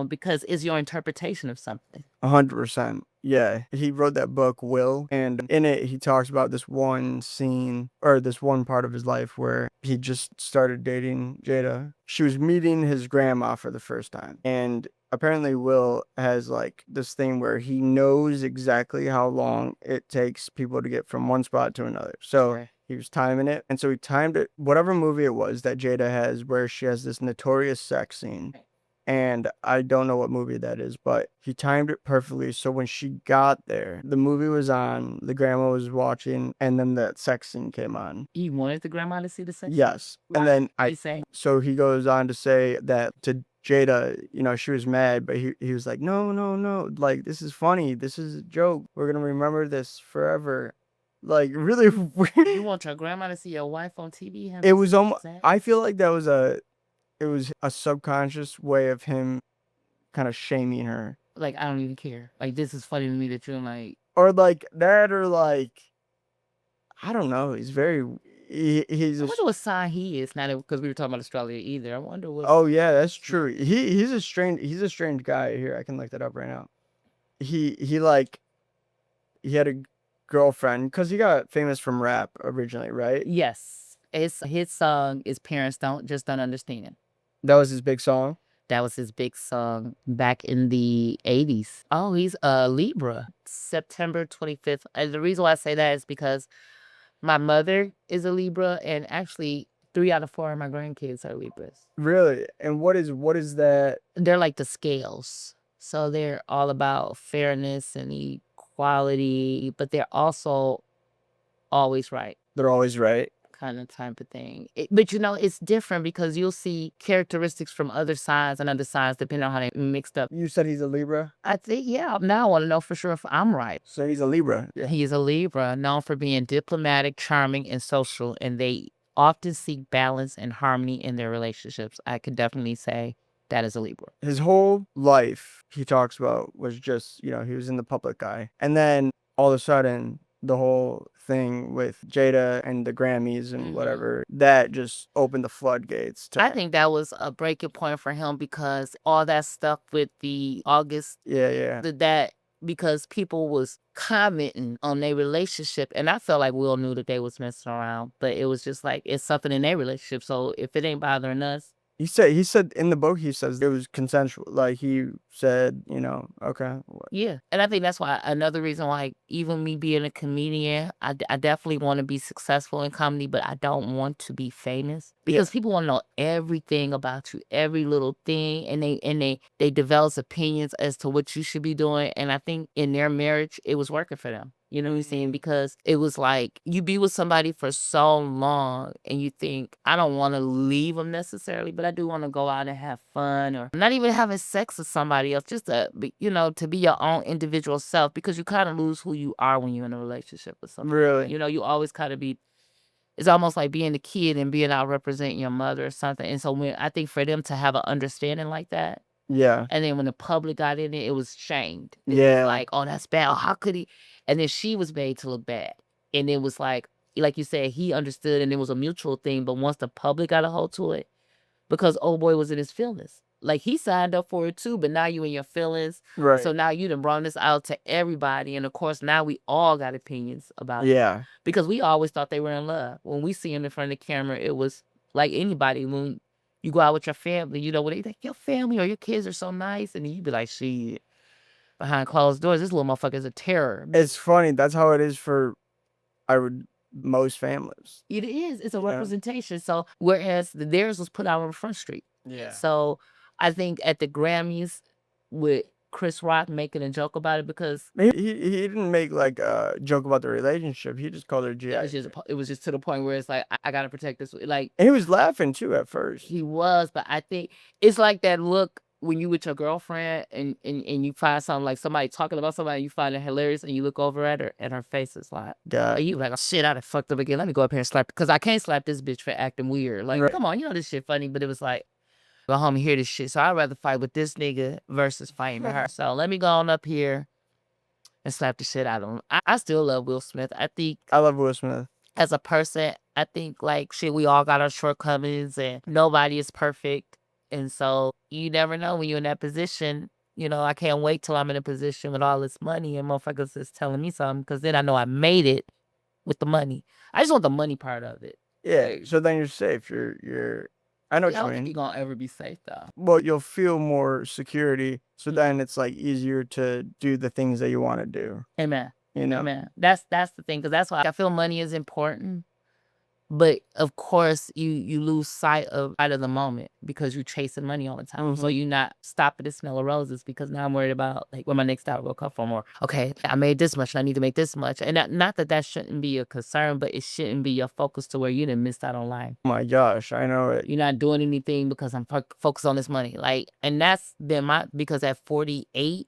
because it's your interpretation of something. 100%. Yeah. He wrote that book, Will, and in it he talks about this one scene or this one part of his life where he just started dating Jada. She was meeting his grandma for the first time. And apparently Will has like this thing where he knows exactly how long it takes people to get from one spot to another. So Right. he was timing it. And so he timed it, whatever movie it was that Jada has, where she has this notorious sex scene. And I don't know what movie that is, but he timed it perfectly. So when she got there, the movie was on, the grandma was watching, and then that sex scene came on. He wanted the grandma to see the sex? Yes. And then He say, so he goes on to say that to Jada, she was mad, but he was like, no, like, this is funny. This is a joke. We're going to remember this forever. Like, really you weird. want your grandma to see your wife on TV? It was almost, I feel like that was it was a subconscious way of him kind of shaming her. Like, I don't even care. Like, this is funny to me that you're like, Or like that, or like, I don't know. He's very, he's I a, wonder what sign he is. Not because we were talking about Australia either. I wonder what. oh yeah, that's true. He's a strange guy. Here, I can look that up right now. He had a girlfriend because he got famous from rap originally, right? Yes. His song is Parents Don't Understand. That was his big song. That was his big song back in the 80s. Oh, he's a Libra. September 25th. And the reason why I say that is because my mother is a Libra, and actually 3 out of 4 of my grandkids are Libras. Really? And what is that? They're like the scales. So they're all about fairness and equality, but they're also always right. They're always right. Kind of type of thing. But it's different because you'll see characteristics from other signs and other signs depending on how they mixed up. You said he's a Libra? I think, yeah, now I want to know for sure if I'm right. So he's a Libra. He's a Libra, known for being diplomatic, charming, and social, and they often seek balance and harmony in their relationships. I could definitely say that is a Libra. His whole life, he talks about, was just, he was in the public eye. And then all of a sudden, the whole thing with Jada and the Grammys and whatever, that just opened the floodgates. I think that was a breaking point for him because all that stuff with the August, that because people was commenting on their relationship, and I felt like Will knew that they was messing around, but it was just like, it's something in their relationship, so if it ain't bothering us. He said in the book, he says it was consensual. Like, he said, okay. Yeah. And I think that's why, another reason why, even me being a comedian, I definitely want to be successful in comedy, but I don't want to be famous because people want to know everything about you, every little thing. And they develop opinions as to what you should be doing. And I think in their marriage, it was working for them. You know what I'm saying? Because it was like, you be with somebody for so long and you think, I don't want to leave them necessarily, but I do want to go out and have fun, or not even having sex with somebody else, just to be your own individual self, because you kind of lose who you are when you're in a relationship with somebody. Really? You always kind of be, it's almost like being a kid and being out representing your mother or something. And so I think for them to have an understanding like that, yeah. And then when the public got in it was shamed. It Yeah. was like, oh, that's bad. How could he? And then she was made to look bad. And it was like you said, he understood and it was a mutual thing. But once the public got a hold to it, because old boy was in his feelings. Like, he signed up for it too, but now you in your feelings. Right. So now you done brought this out to everybody. And of course, now we all got opinions about it. Yeah. Because we always thought they were in love. When we see them in front of the camera, it was like anybody. When you go out with your family, when they think your family or your kids are so nice, and you be like, shit, behind closed doors, this little motherfucker is a terror. It's funny. That's how it is for, most families. It is. It's a representation. So whereas theirs was put out on Front Street. Yeah. So I think at the Grammys, with Chris Rock making a joke about it because He didn't make like a joke about the relationship. He just called her GI. it was just to the point where it's like I gotta protect this. Like And he was laughing too at first. he was, but I think it's like that look when you with your girlfriend and you find something like somebody talking about somebody you find it hilarious and you look over at her and her face is like, Yeah. you like, oh, shit, I done fucked up again. Let me go up here and slap because I can't slap this bitch for acting weird. Like, come on, you know this shit funny, but it was like, go home and hear this shit. So I'd rather fight with this nigga versus fighting with her. So let me go on up here and slap the shit out of him. I still love Will Smith. I think I love Will Smith. as a person, I think like shit, we all got our shortcomings and nobody is perfect. And so you never know when you're in that position. You know, I can't wait till I'm in a position with all this money and motherfuckers is telling me something because then I know I made it with the money. I just want the money part of it. Yeah. Like, So then you're safe. You're. I know I what don't you think mean. you're gonna ever be safe though. Well, you'll feel more security. So then it's like easier to do the things that you want to do. Amen. You know. Amen. That's the thing because that's why I feel money is important. But of course, you lose sight of the moment because you're chasing money all the time. So you're not stopping to smell of roses because now I'm worried about like where my next dollar will come from. Or okay, I made this much, and I need to make this much. And not that shouldn't be a concern, but it shouldn't be your focus to where you didn't miss out on life. Oh my gosh, I know it. You're not doing anything because I'm focused on this money. Like, and that's been because at 48,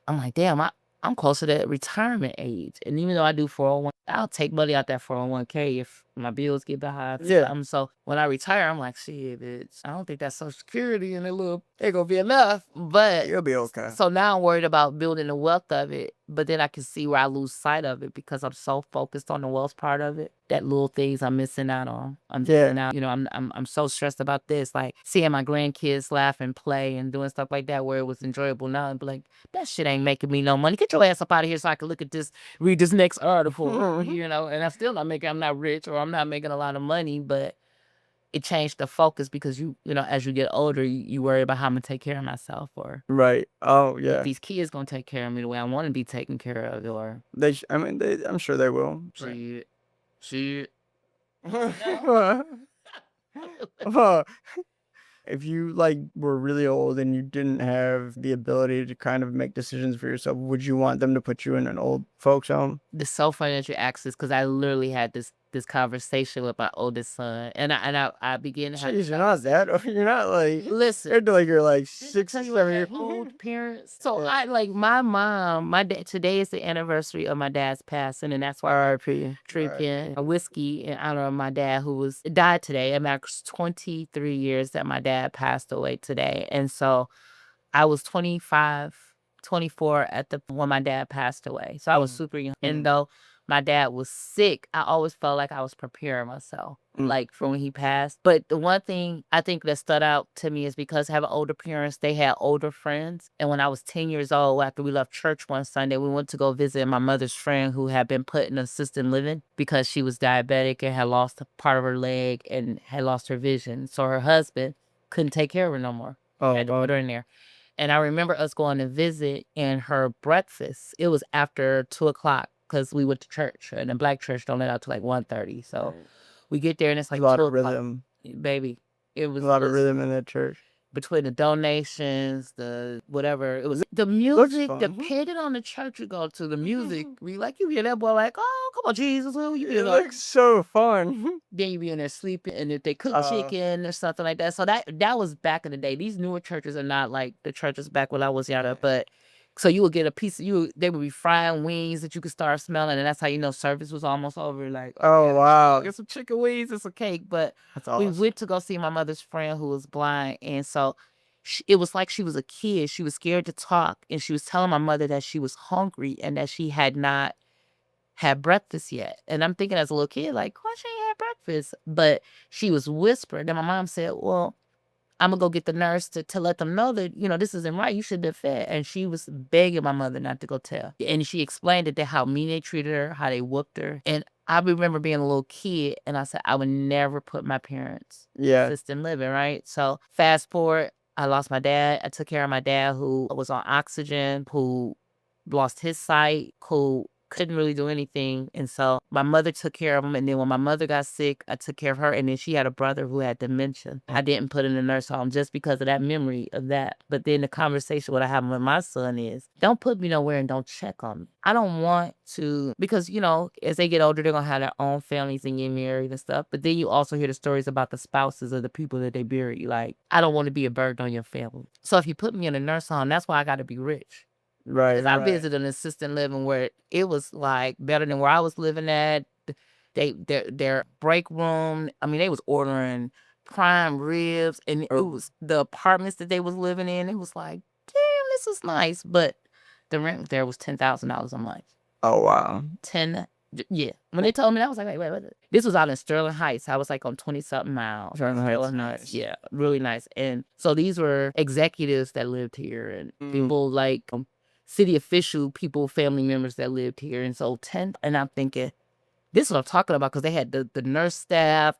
I'm like, damn, I'm closer to retirement age. And even though I do 401, I'll take money out that 401k if my bills get behind. Yeah. So when I retire, I'm like, shit, bitch, I don't think that Social Security and that little ain't gonna be enough. But You'll be okay. so now I'm worried about building the wealth of it. But then I can see where I lose sight of it because I'm so focused on the wealth part of it. That little things I'm missing out on. I'm missing out. You know, I'm so stressed about this. Like seeing my grandkids laugh and play and doing stuff like that where it was enjoyable now. And be like, that shit ain't making me no money. Get your ass up out of here so I can look at this, read this next article. You know, and I'm not rich or I'm not making a lot of money, but it changed the focus because you know, as you get older, you worry about how I'm gonna take care of myself or right. Oh if yeah. these kids gonna take care of me the way I want to be taken care of or I'm sure they will. shit. If you like were really old and you didn't have the ability to kind of make decisions for yourself, would you want them to put you in an old folks home? It's so funny that you asked this because I literally had this conversation with my oldest son, and I began to have. Jeez, you're not that. You're not like. Listen, You're like 6, tell you 7 years about old old. parents. So Yeah. I like my mom, my dad. Today is the anniversary of my dad's passing, and that's why R.I.P. drinking a whiskey in honor of my dad who died today. It marks 23 years that my dad passed away today, and so I was 25, 24 when my dad passed away. So I was super young. And though my dad was sick, I always felt like I was preparing myself, like for when he passed. But the one thing I think that stood out to me is because having older parents, they had older friends. And when I was 10 years old, after we left church one Sunday, we went to go visit my mother's friend who had been put in assisted living because she was diabetic and had lost a part of her leg and had lost her vision. So her husband couldn't take care of her no more. Had to put her in there. And I remember us going to visit and her breakfast, it was after 2:00 because we went to church and the black church don't let out till like 1:30. So we get there and it's like A lot 2:00. of rhythm. Baby, it was A lot of rhythm in that church. between the donations, the whatever. It was the music, fun. depending on the church you go to, the music, we like you hear that boy like, oh, come on, Jesus. You It hear like, looks so fun. then you be in there sleeping, and if they cook Uh, chicken or something like that. So that was back in the day. These newer churches are not like the churches back when I was younger, but so you would get a piece of they would be frying wings that you could start smelling, and that's how you know service was almost over. Like, Oh, wow. get some chicken wings and some cake. But That's we awesome. went to go see my mother's friend who was blind, and so it was like she was a kid. She was scared to talk, and she was telling my mother that she was hungry and that she had not had breakfast yet. And I'm thinking as a little kid, like, why she ain't had breakfast? But she was whispering. Then my mom said, well, I'm gonna go get the nurse to let them know that, you know, this isn't right. You should be fed. And she was begging my mother not to go tell. And she explained it, that how mean they treated her, how they whooped her. And I remember being a little kid and I said, I would never put my parents assisted living, right? So fast forward, I lost my dad. I took care of my dad who was on oxygen, who lost his sight, who couldn't really do anything. And so my mother took care of him. And then when my mother got sick, I took care of her. And then she had a brother who had dementia. I didn't put in a nurse home just because of that memory of that. But then the conversation what I have with my son is, don't put me nowhere and don't check on me. I don't want to, because, you know, as they get older, they're going to have their own families and get married and stuff. But then you also hear the stories about the spouses of the people that they bury. Like, I don't want to be a burden on your family. So if you put me in a nurse home, that's why I got to be rich. Right. Because I visited an assisted living where it was like better than where I was living at. Their break room, I mean, they was ordering prime ribs, and it was the apartments that they was living in. It was like, damn, this is nice. But the rent there was $10,000 a month. Oh, wow. Yeah. When they told me that, I was like, wait. This was out in Sterling Heights. I was like on 20-something miles. Sterling Heights, nice. Yeah, really nice. And so these were executives that lived here and people like city official people, family members that lived here. And so and I'm thinking, this is what I'm talking about, because they had the nurse staff,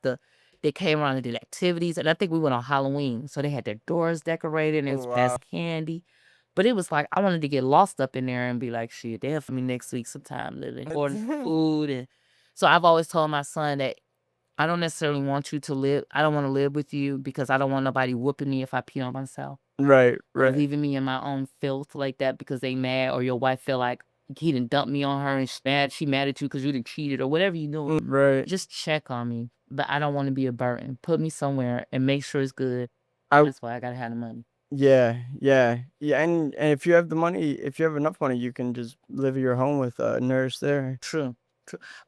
they came around and did activities. And I think we went on Halloween. So they had their doors decorated and it was best candy. But it was like, I wanted to get lost up in there and be like, shit, they'll for me next week sometime, living, ordering food. And so I've always told my son that I don't necessarily want you to live. I don't want to live with you because I don't want nobody whooping me if I pee on myself. Right. Or leaving me in my own filth like that because they mad, or your wife feel like he done dumped me on her and she mad at you because you done cheated or whatever you know. Right. Just check on me. But I don't want to be a burden. Put me somewhere and make sure it's good. That's why I got to have the money. Yeah. And if you have the money, if you have enough money, you can just live in your home with a nurse there. True.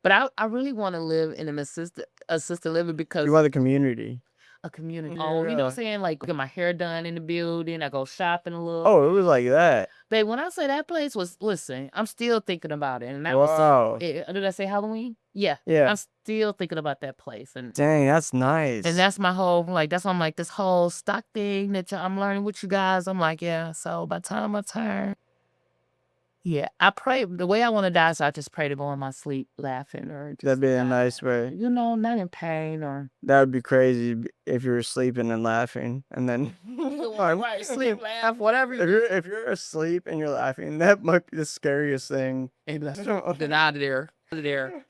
But I really want to live in an assisted living because You want the community. a community. Yeah. Oh, you know what I'm saying? Like, get my hair done in the building. I go shopping a little. Oh, it was like that. Babe, when I say that place was, listen, I'm still thinking about it. And that Wow. did I say Halloween? Yeah. Yeah. I'm still thinking about that place. And Dang, that's nice. that's my whole, like, that's why I'm like, this whole stock thing that I'm learning with you guys. I'm like, yeah, so by the time I turn, yeah, I pray, the way I want to die, so I just pray to go in my sleep laughing or just, That'd be a nice way. you know, not in pain or. That would be crazy if you were sleeping and laughing, and then Right, sleep, laugh, whatever. if you're asleep and you're laughing, that might be the scariest thing. Then out of there.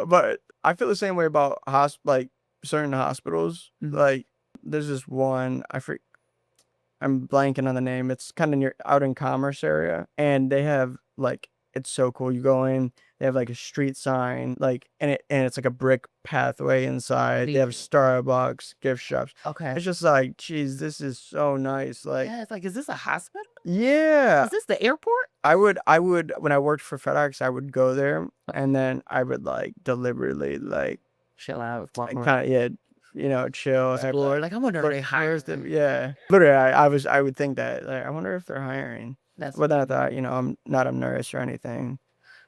But I feel the same way about like certain hospitals. Mhm. Like there's this one, I'm blanking on the name. It's kind of near out in Commerce area, and they have like, it's so cool. You go in, they have like a street sign, like, and it's like a brick pathway inside. They have Starbucks, gift shops. Okay. It's just like, geez, this is so nice. Like, Yeah, it's like, is this a hospital? yeah. Is this the airport? I would when I worked for FedEx, I would go there, and then I would like deliberately like Chill out. kind of chill. Explore. Like, I wonder if they hire them. Yeah, literally, I would think that, like, I wonder if they're hiring. That's But not that, I'm not a nurse or anything.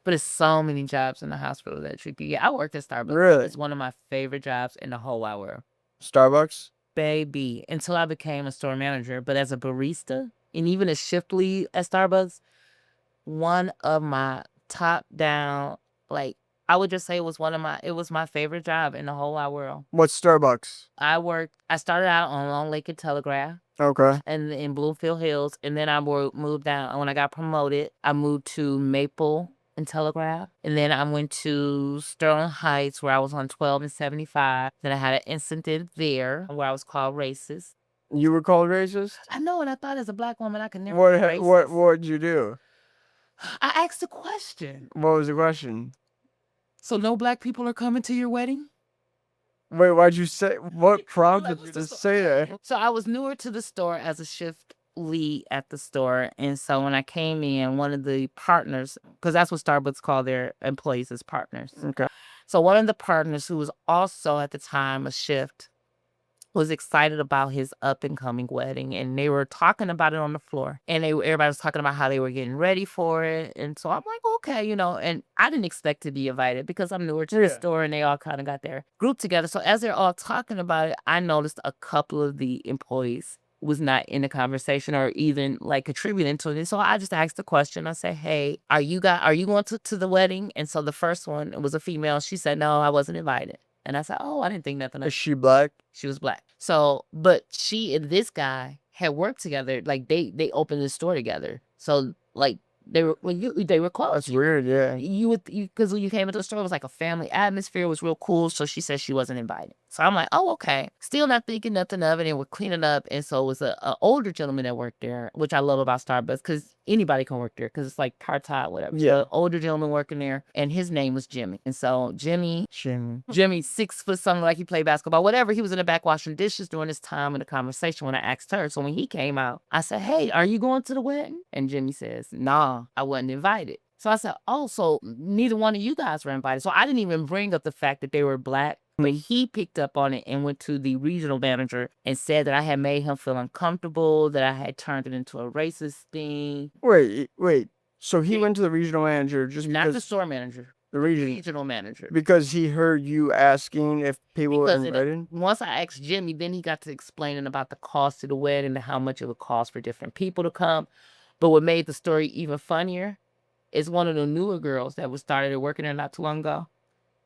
But it's so many jobs in the hospital that you can get. I worked at Starbucks. Really? It's one of my favorite jobs in the whole wide world. Starbucks? Baby. Until I became a store manager. But as a barista and even a shift lead at Starbucks, one of my top down, like, I would just say it was my favorite job in the whole wide world. What's Starbucks? I started out on Long Lake and Telegraph. Okay. And in Bloomfield Hills, and then I moved down. And when I got promoted, I moved to Maple and Telegraph, and then I went to Sterling Heights where I was on 12 and 75. Then I had an incident there where I was called racist. You were called racist? I know, and I thought as a black woman I could never be racist. What did you do? I asked a question. What was the question? So no black people are coming to your wedding? Wait, why'd you say? What prompted you to say that? So I was newer to the store as a shift lead at the store. And so when I came in, one of the partners, because that's what Starbucks call their employees, as partners. Okay. So one of the partners, who was also at the time a shift, was excited about his up and coming wedding, and they were talking about it on the floor, and everybody was talking about how they were getting ready for it. And so I'm like, okay, and I didn't expect to be invited because I'm newer to the store, and they all kind of got their group together. So as they're all talking about it, I noticed a couple of the employees was not in the conversation or even like contributing to it. So I just asked the question. I said, hey, are you going to the wedding? And so the first one, it was a female. She said, no, I wasn't invited. And I said, oh, I didn't think nothing of it. Is she black? She was black. So, but she and this guy had worked together. Like, they opened the store together. So, like, They were close. That's weird, yeah. Because when you came into the store, it was like a family atmosphere. It was real cool. So she said she wasn't invited. So I'm like, oh, okay. Still not thinking nothing of it. And we're cleaning up. And so it was an older gentleman that worked there, which I love about Starbucks because anybody can work there because it's like part-time, whatever. Yeah. So older gentleman working there, and his name was Jimmy. And so Jimmy, 6 foot something, like he played basketball, whatever. He was in the back washing dishes during this time in the conversation when I asked her. So when he came out, I said, hey, are you going to the wedding? And Jimmy says, nah, I wasn't invited. So I said, oh, so neither one of you guys were invited. So I didn't even bring up the fact that they were Black, but he picked up on it and went to the regional manager and said that I had made him feel uncomfortable, that I had turned it into a racist thing. Wait. So he went to the regional manager just Not because the store manager, the regional manager. because he heard you asking if people were Because invited? once I asked Jimmy, then he got to explaining about the cost of the wedding and how much it would cost for different people to come. But what made the story even funnier is one of the newer girls that was started working there not too long ago.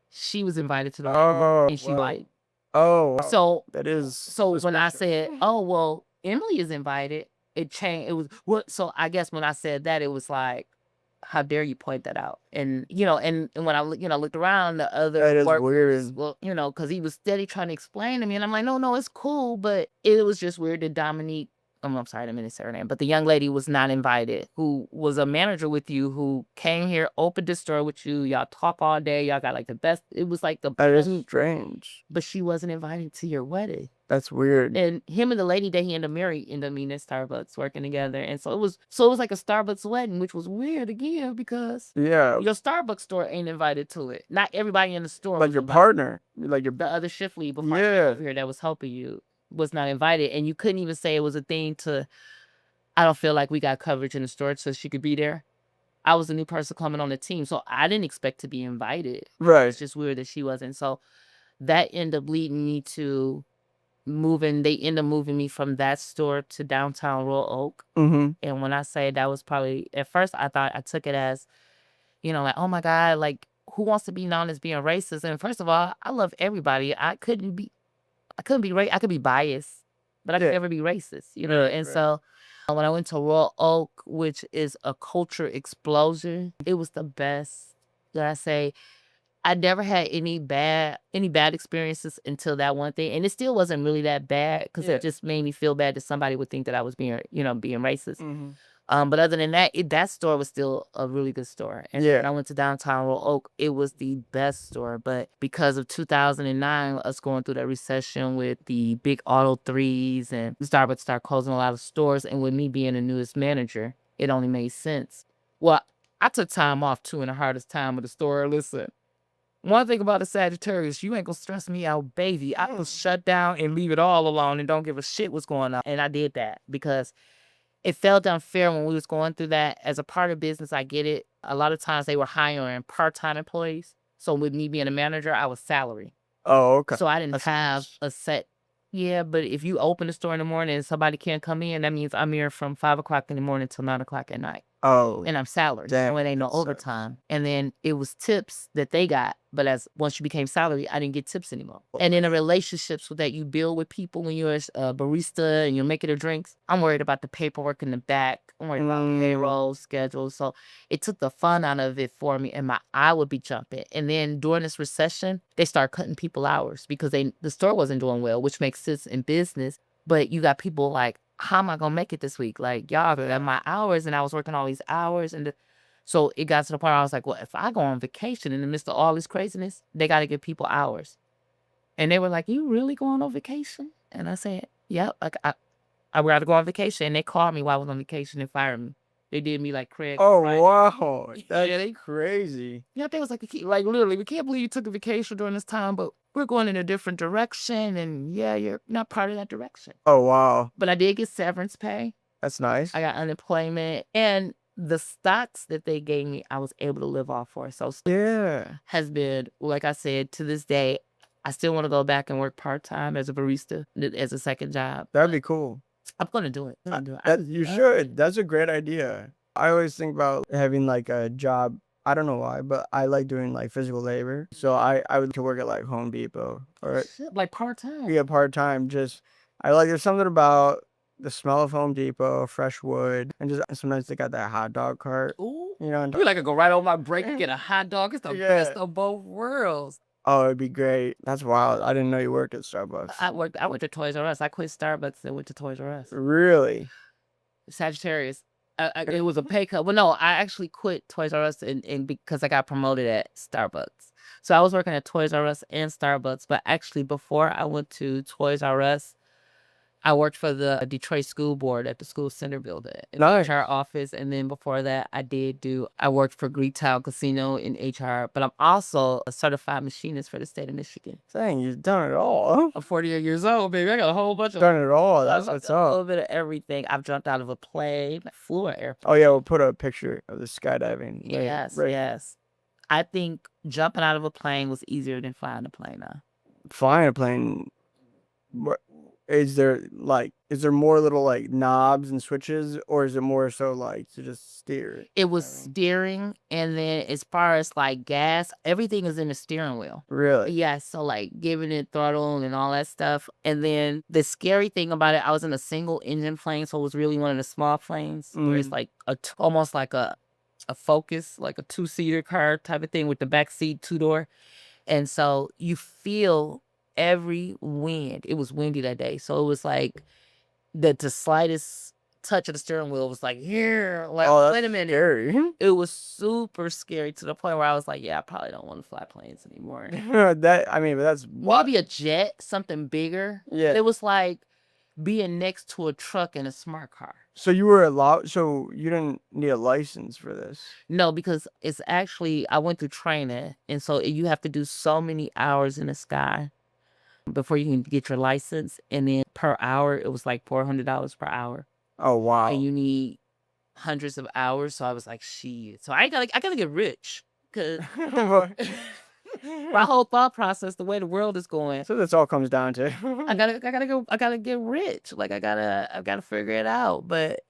She was invited to the Oh, and she white. Oh, wow. So That is so when I suspicious. said, oh well, Emily is invited, it changed. It was what? So I guess when I said that, it was like, how dare you point that out? And and when I looked around, the other That is workers, weird. well, because he was steady trying to explain to me, and I'm like, no, it's cool, but it was just weird that Dominique. I'm sorry, I didn't mean to say her name, but the young lady was not invited, who was a manager with you, who came here, opened the store with you, y'all talk all day, y'all got like the best. It was like the That is best, strange. but she wasn't invited to your wedding. That's weird. And him and the lady that he ended up marrying ended up meeting at Starbucks, working together. And so it was like a Starbucks wedding, which was weird again because Yeah, your Starbucks store ain't invited to it. Not everybody in the store like was your invited. partner, like your The other shift lead before I Yeah. came over here that was helping you was not invited. And you couldn't even say it was a thing to, I don't feel like we got coverage in the store so she could be there. I was a new person coming on the team, so I didn't expect to be invited. Right. It's just weird that she wasn't. So that ended up leading me to they end up moving me from that store to downtown Royal Oak. Mm-hmm. And when I say that was probably, at first I thought I took it as, like, oh my God, like who wants to be known as being racist? And first of all, I love everybody. I could be biased, but I could Yeah. never be racist, Right, And right. so when I went to Royal Oak, which is a culture explosion, it was the best. Did I say? I never had any bad experiences until that one thing, and it still wasn't really that bad because Yeah. it just made me feel bad that somebody would think that I was being racist. Mm-hmm. But other than that, that store was still a really good store. And Yeah. when I went to downtown Royal Oak, it was the best store. But because of 2009, us going through that recession with the big Auto 3s and Starbucks started closing a lot of stores, and with me being the newest manager, it only made sense. Well, I took time off too in the hardest time of the store. Listen, one thing about a Sagittarius, you ain't gonna stress me out, baby. I will shut down and leave it all alone and don't give a shit what's going on. And I did that because it felt unfair when we was going through that. As a part of business, I get it. A lot of times they were hiring part-time employees. So with me being a manager, I was salary. Oh, okay. So I didn't That's have nice. a set. Yeah, but if you open the store in the morning and somebody can't come in, that means I'm here from 5 o'clock in the morning till 9 o'clock at night. Oh, And I'm salary. damn, So it ain't no that sucks. overtime. And then it was tips that they got. But once you became salary, I didn't get tips anymore. And in the relationships that you build with people when you're a barista and you're making their drinks, I'm worried about the paperwork in the back. I'm worried about payroll, schedule. So it took the fun out of it for me, and my eye would be jumping. And then during this recession, they started cutting people hours because the store wasn't doing well, which makes sense in business. But you got people like, how am I gonna make it this week? Like, y'all got my hours, and I was working all these hours, and so it got to the point where I was like, well, if I go on vacation in the midst of all this craziness, they got to give people hours. And they were like, you really going on vacation? And I said, yeah, like I would rather go on vacation. And they called me while I was on vacation and fired me. They did me like Craig. Oh, right? wow. That's Yeah, they crazy. Yeah, they was like literally, we can't believe you took a vacation during this time, but we're going in a different direction, and yeah, you're not part of that direction. Oh, wow. But I did get severance pay. That's nice. I got unemployment, and the stocks that they gave me, I was able to live off for. So Yeah. has been, like I said, to this day, I still want to go back and work part-time as a barista, as a second job. That'd be cool. I'm going to do it. You should. That's a great idea. I always think about having like a job. I don't know why, but I like doing like physical labor. So I would to work at like Home Depot or Shit, like part-time. yeah, part time. Just there's something about the smell of Home Depot, fresh wood, and just sometimes they got that hot dog cart. Ooh. You know, You're like, I go right on my break and get a hot dog. It's the best of both worlds. Oh, it'd be great. That's wild. I didn't know you worked at Starbucks. I went to Toys R Us. I quit Starbucks and went to Toys R Us. Really? Sagittarius. It was a pay cut. Well, no, I actually quit Toys R Us and because I got promoted at Starbucks. So I was working at Toys R Us and Starbucks. But actually, before I went to Toys R Us, I worked for the Detroit School Board at the school center building in the Nice. HR office. And then before that, I worked for Greektown Casino in HR. But I'm also a certified machinist for the state of Michigan. Dang, you've done it all. I'm 48 years old, baby. I got a whole bunch of... Done it all. That's I've what's done a up. little bit of everything. I've jumped out of a plane, flew an airplane. Oh, yeah, we'll put a picture of the skydiving. Yes, Right. yes. I think jumping out of a plane was easier than flying a plane now. Flying a plane, is there more little like knobs and switches, or is it more so like to just steer? It was steering, and then as far as like gas, everything is in the steering wheel. Really? Yeah, so like giving it throttle and all that stuff. And then the scary thing about it, I was in a single engine plane, so it was really one of the small planes where it's like almost like a Focus, like a 2-seater car type of thing with the back seat 2-door. And so you feel every wind. It was windy that day. So it was like the slightest touch of the steering wheel was like, here, like, Oh, that's wait a minute. scary. It was super scary to the point where I was like, yeah, I probably don't want to fly planes anymore. But that's Maybe a jet, something bigger. Yeah. It was like being next to a truck in a smart car. So you were allowed. So you didn't need a license for this. No, because it's actually, I went through training. And so you have to do so many hours in the sky before you can get your license. And then per hour, it was like $400 per hour. Oh, wow. And you need hundreds of hours. So I was like, shit. So I gotta get rich. Cause my whole thought process, the way the world is going. So this all comes down to I gotta get rich. Like I gotta figure it out. But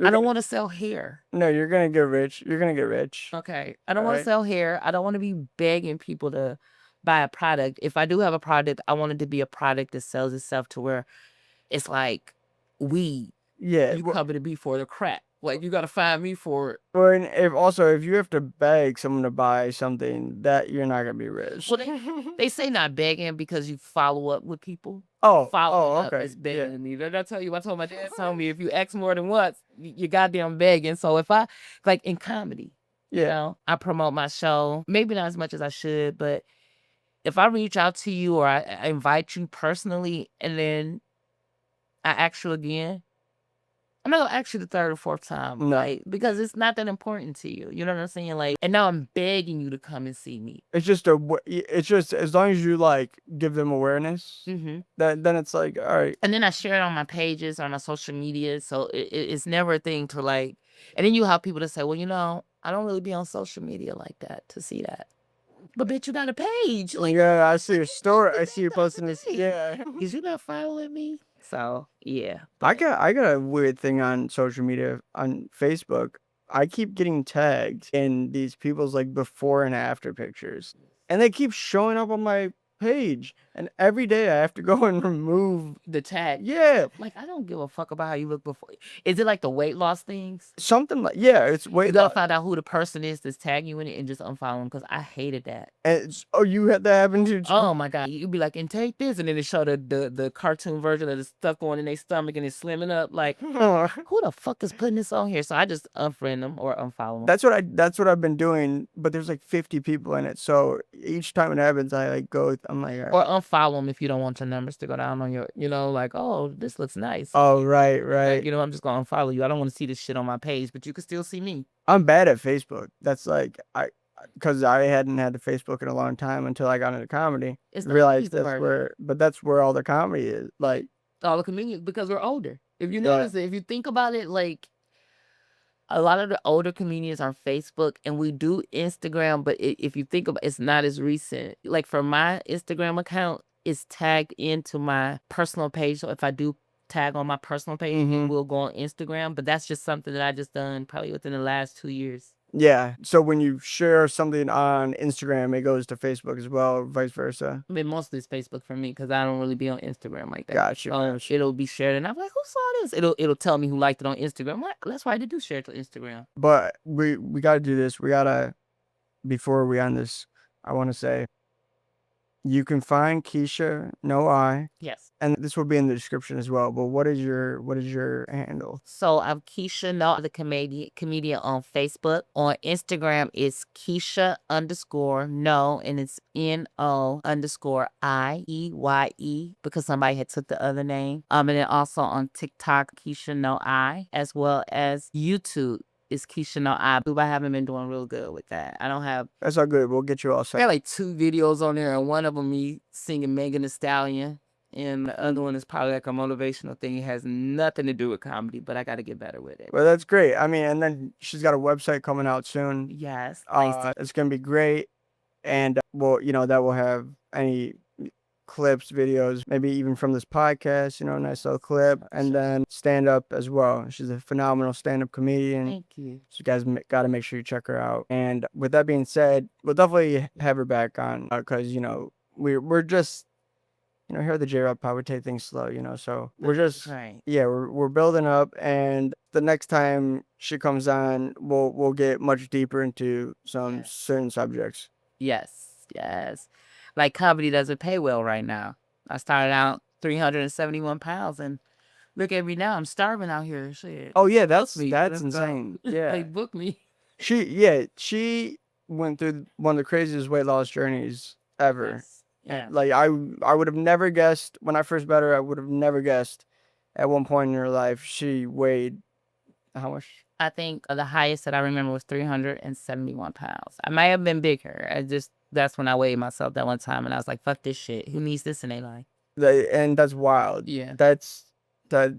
I don't want to sell hair. No, you're gonna get rich. You're gonna get rich. Okay. I don't want to Right. sell hair. I don't want to be begging people to buy a product. If I do have a product, I want it to be a product that sells itself to where it's like weed. Yeah. You cover to be for the crack. Like you gotta find me for it. Well, and if you have to beg someone to buy something, that you're not gonna be rich. Well, they say not begging because you follow up with people. Oh, Follow up okay. is begging me. Did I tell you? I told my dad, told me if you ask more than once, you goddamn begging. So if I, like in comedy, you Yeah. know, I promote my show, maybe not as much as I should, but if I reach out to you or I invite you personally and then I ask you again, I'm not gonna ask you the third or fourth time, No. right? Because it's not that important to you. You know what I'm saying? Like, and now I'm begging you to come and see me. It's just as long as you like give them awareness, Mm-hmm. then it's like, all right. And then I share it on my pages, on my social media. So it's never a thing to like, and then you have people that say, well, you know, I don't really be on social media like that to see that. But bitch, you got a page. Like, Yeah, I see your story. I see you posting this. Yeah. is you not following me? So yeah. I got a weird thing on social media on Facebook. I keep getting tagged in these people's like before and after pictures, and they keep showing up on my page. And every day I have to go and remove. The tag. Yeah, Like, I don't give a fuck about how you look before. Is it like the weight loss things? something like it's You weight gotta loss. find out who the person is that's tagging you in it and just unfollow them because I hated that. And you had that happen to you? Oh my god, you'd be like, and take this, and then they show the cartoon version of the stuff going in their stomach and it's slimming up. Like, who the fuck is putting this on here? So I just unfriend them or unfollow them. That's what I've been doing. But there's like 50 people in it, so each time it happens, I like go. I'm like, all right. Or unfollow them if you don't want your numbers to go down on your, you know, like, oh, this looks nice. Oh, right. Like, you know, I'm just gonna unfollow you. I don't want to see this shit on my page, but you can still see me. I'm bad at Facebook. That's like because I hadn't had the Facebook in a long time until I got into comedy. It's not Realized easy work. that's where all the comedy is. Like, All the comedians, because we're older. If you Yeah. notice it, if you think about it, like a lot of the older comedians are on Facebook and we do Instagram, but if you think about it's not as recent. Like for my Instagram account, it's tagged into my personal page. So if I do tag on my personal page, Mhm. it will go on Instagram. But that's just something that I just done probably within the last 2 years. Yeah. So when you share something on Instagram, it goes to Facebook as well, or vice versa. I mean, mostly it's Facebook for me because I don't really be on Instagram like that. Gotcha. So it'll be shared, and I'm like, who saw this? It'll tell me who liked it on Instagram. I'm like, that's why I do share it to Instagram. But we got to do this. We got to, before we end this, I want to say, you can find Keisha No I, Yes. and this will be in the description as well. But what is your handle? So I'm Keisha No, the comedian on Facebook. On Instagram, it's Keisha_No, and it's NO_IEYE because somebody had took the other name. And then also on TikTok, Keisha No I, as well as YouTube. Is Keisha No I. I haven't been doing real good with that. I don't have. That's all good. We'll get you all I set. got like 2 videos on there, and one of them me singing Megan Thee Stallion, and the other one is probably like a motivational thing. It has nothing to do with comedy, but I got to get better with it. Well, that's great. I mean, and then she's got a website coming out soon. Yes. It's gonna be great, and well, that will have any clips, videos, maybe even from this podcast. Nice little clip, and then stand up as well. She's a phenomenal stand-up comedian. Thank you. So you guys got to make sure you check her out. And with that being said, we'll definitely have her back on because we're just here at the J-Rock Pod, we take things slow. So we're just Right. we're building up, and the next time she comes on, we'll get much deeper into some certain subjects. Yes. Like comedy doesn't pay well right now. I started out 371 pounds, and look at me now. I'm starving out here. Shit. Oh yeah, that's me. that's Let's go. insane. Yeah, Like, book me. she went through one of the craziest weight loss journeys ever. Yeah. Like I would have never guessed when I first met her. I would have never guessed at one point in her life she weighed how much? I think the highest that I remember was 371 pounds. I might have been bigger. That's when I weighed myself that one time, and I was like, fuck this shit. Who needs this in their life? And that's wild. Yeah. That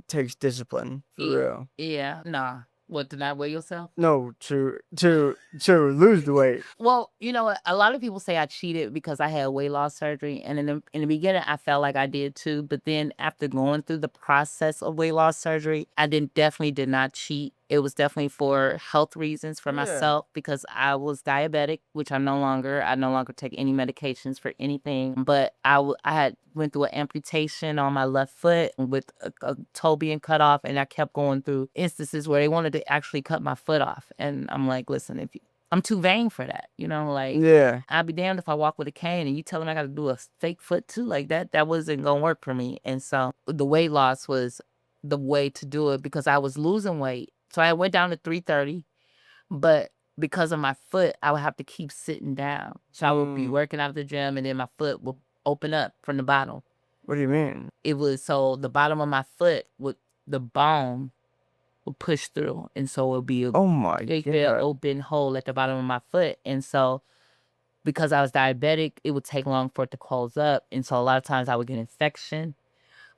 takes discipline for real. Yeah. Nah. What, to not weigh yourself? No, to lose the weight. Well, you know what? A lot of people say I cheated because I had weight loss surgery, and in the beginning, I felt like I did too. But then after going through the process of weight loss surgery, I definitely did not cheat. It was definitely for health reasons for myself because I was diabetic, which I'm no longer. I no longer take any medications for anything. But I had went through an amputation on my left foot with a toe being cut off, and I kept going through instances where they wanted to actually cut my foot off, and I'm like, listen, I'm too vain for that, like I'd be damned if I walk with a cane and you tell me I got to do a fake foot too, like that wasn't gonna work for me. And so the weight loss was the way to do it because I was losing weight. So I went down to 330, but because of my foot, I would have to keep sitting down. So I would be working out at the gym, and then my foot would open up from the bottom. What do you mean? It was so the bottom of my foot the bone would push through, and so it would be a big open hole at the bottom of my foot. And so because I was diabetic, it would take long for it to close up, and so a lot of times I would get infection,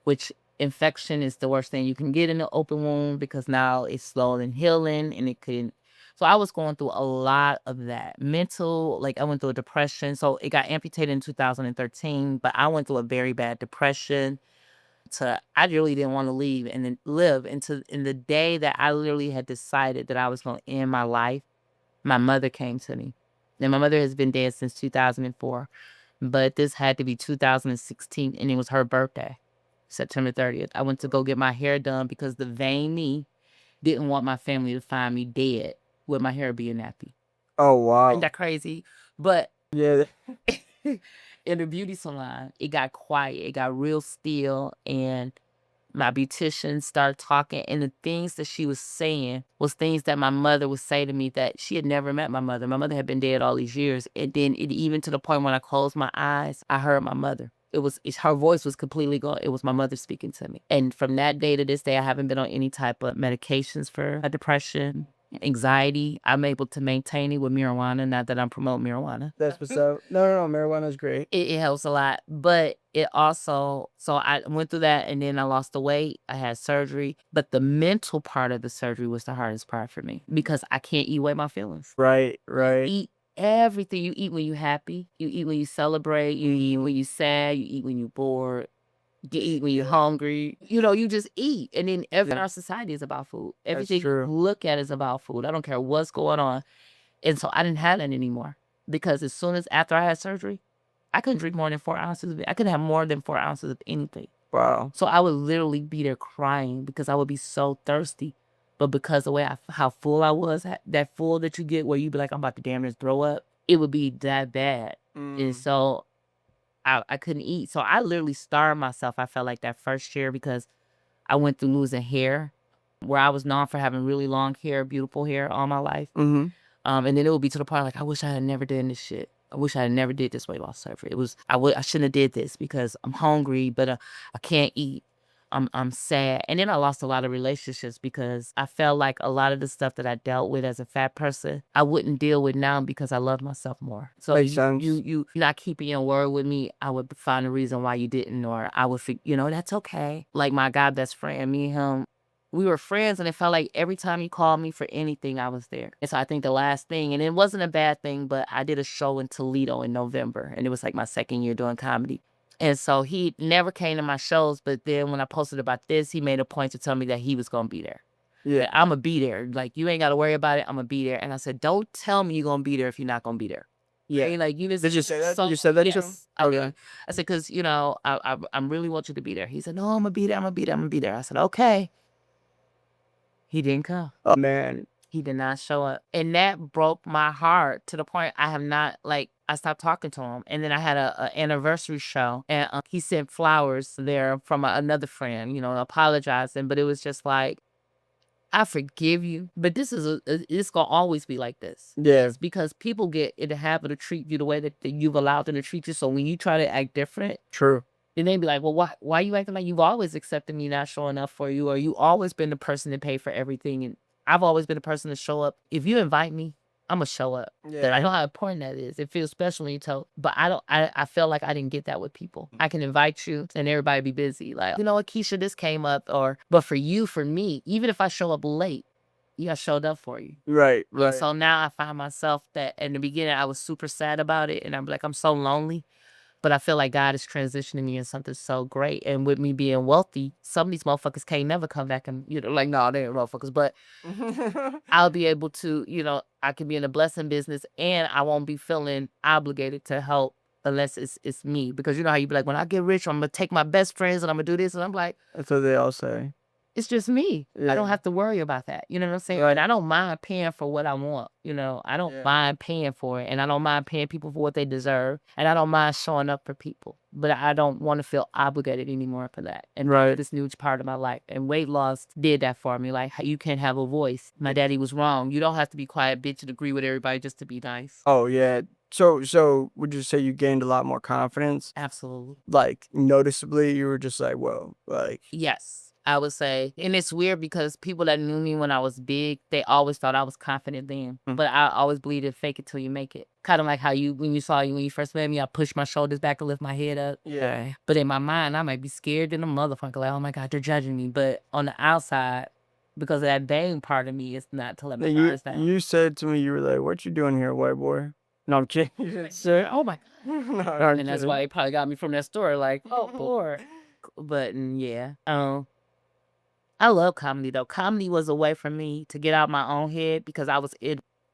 which infection is the worst thing you can get in an open wound because now it's slow in healing, and it could. So I was going through a lot of that mental, like I went through a depression. So it got amputated in 2013, but I went through a very bad depression. I really didn't want to leave and then live in the day that I literally had decided that I was going to end my life. My mother came to me, and my mother has been dead since 2004, but this had to be 2016, and it was her birthday, September 30th. I went to go get my hair done because the vain me didn't want my family to find me dead with my hair being nappy. Oh wow! Ain't that crazy? But yeah. In the beauty salon, it got quiet. It got real still, and my beautician started talking, and the things that she was saying was things that my mother would say to me that she had never met my mother. My mother had been dead all these years, and then even to the point when I closed my eyes, I heard my mother. Her voice was completely gone. It was my mother speaking to me. And from that day to this day, I haven't been on any type of medications for depression, anxiety. I'm able to maintain it with marijuana. Not that I'm promoting marijuana. That's what's up. No, marijuana is great. It helps a lot, but it also, so I went through that, and then I lost the weight. I had surgery, but the mental part of the surgery was the hardest part for me because I can't eat away my feelings. Right. Eat everything. You eat when you're happy. You eat when you celebrate. You eat when you're sad. You eat when you're bored. You eat when you're hungry. You just eat. And then everything in our society is about food. Everything you look at is about food. I don't care what's going on. And so I didn't have that anymore because as soon as after I had surgery, I couldn't drink more than 4 ounces of it. I couldn't have more than 4 ounces of anything. Wow. So I would literally be there crying because I would be so thirsty. But because the way how full I was, that full that you get where you be like, I'm about to damn near throw up, it would be that bad. And so I couldn't eat. So I literally starved myself, I felt like, that first year because I went through losing hair, where I was known for having really long hair, beautiful hair all my life. And then it would be to the point like, I wish I had never done this shit. I wish I had never did this weight loss surgery. I shouldn't have did this because I'm hungry, but I can't eat. I'm sad. And then I lost a lot of relationships because I felt like a lot of the stuff that I dealt with as a fat person, I wouldn't deal with now because I love myself more. So Makes sense. you're not keeping your word with me, I would find a reason why you didn't, or I would that's okay. Like my guy best friend, me and him, we were friends, and it felt like every time he called me for anything, I was there. And so I think the last thing, and it wasn't a bad thing, but I did a show in Toledo in November, and it was like my second year doing comedy. And so he never came to my shows, but then when I posted about this, he made a point to tell me that he was going to be there. Yeah. I'm going to be there. Like, you ain't got to worry about it. I'm going to be there. And I said, don't tell me you're going to be there if you're not going to be there. Yeah. Right? Like, you just, Did you say that? So, You said that to him? yes. Okay. I said, because, I really want you to be there. He said, no, I'm going to be there. I'm going to be there. I'm going to be there. I said, okay. He didn't come. Oh, man. He did not show up. And that broke my heart to the point I have not, like, I stopped talking to him. And then I had a anniversary show, and he sent flowers there from another friend, apologizing. But it was just like, I forgive you, but this is it's gonna always be like this. Yeah. It's because people get in the habit of treating you the way that you've allowed them to treat you. So when you try to act different, True. then they be like, well, why you acting like you've always accepted me not showing up for you, or you always been the person to pay for everything, and I've always been the person to show up. If you invite me, I'm gonna show up. Yeah. I know how important that is. It feels special when you tell, but I feel like I didn't get that with people. I can invite you and everybody be busy. Like, you know what, Keisha, this came up, but for me, even if I show up late, I showed up for you. Right. And so now I find myself that in the beginning I was super sad about it, and I'm like, I'm so lonely. But I feel like God is transitioning me into something so great. And with me being wealthy, some of these motherfuckers can't never come back and, like, no, they ain't motherfuckers. But I'll be able to, I can be in the blessing business, and I won't be feeling obligated to help unless it's me. Because you know how you be like, when I get rich, I'm going to take my best friends and I'm going to do this. And I'm like, That's what they all say. it's just me. Yeah. I don't have to worry about that. You know what I'm saying? Right. And I don't mind paying for what I want. I don't mind paying for it. And I don't mind paying people for what they deserve. And I don't mind showing up for people. But I don't want to feel obligated anymore for that. And this new part of my life. And weight loss did that for me. Like, you can have a voice. My daddy was wrong. You don't have to be quiet, bitch, and agree with everybody just to be nice. Oh, yeah. So would you say you gained a lot more confidence? Absolutely. Like, noticeably, you were just like, whoa, like. Yes. I would say, and it's weird because people that knew me when I was big, they always thought I was confident then. But I always believed in fake it till you make it. Kind of like how when you first met me, I pushed my shoulders back and lift my head up. Yeah. But in my mind, I might be scared than a motherfucker. Like, oh my God, they're judging me. But on the outside, because of that vain part of me, it's not to let me understand. You said to me, you were like, what you doing here, white boy? No, I'm kidding. Sir, oh my. No, and that's why he probably got me from that story. Like, oh, poor. But yeah. I love comedy though. Comedy was a way for me to get out my own head because I was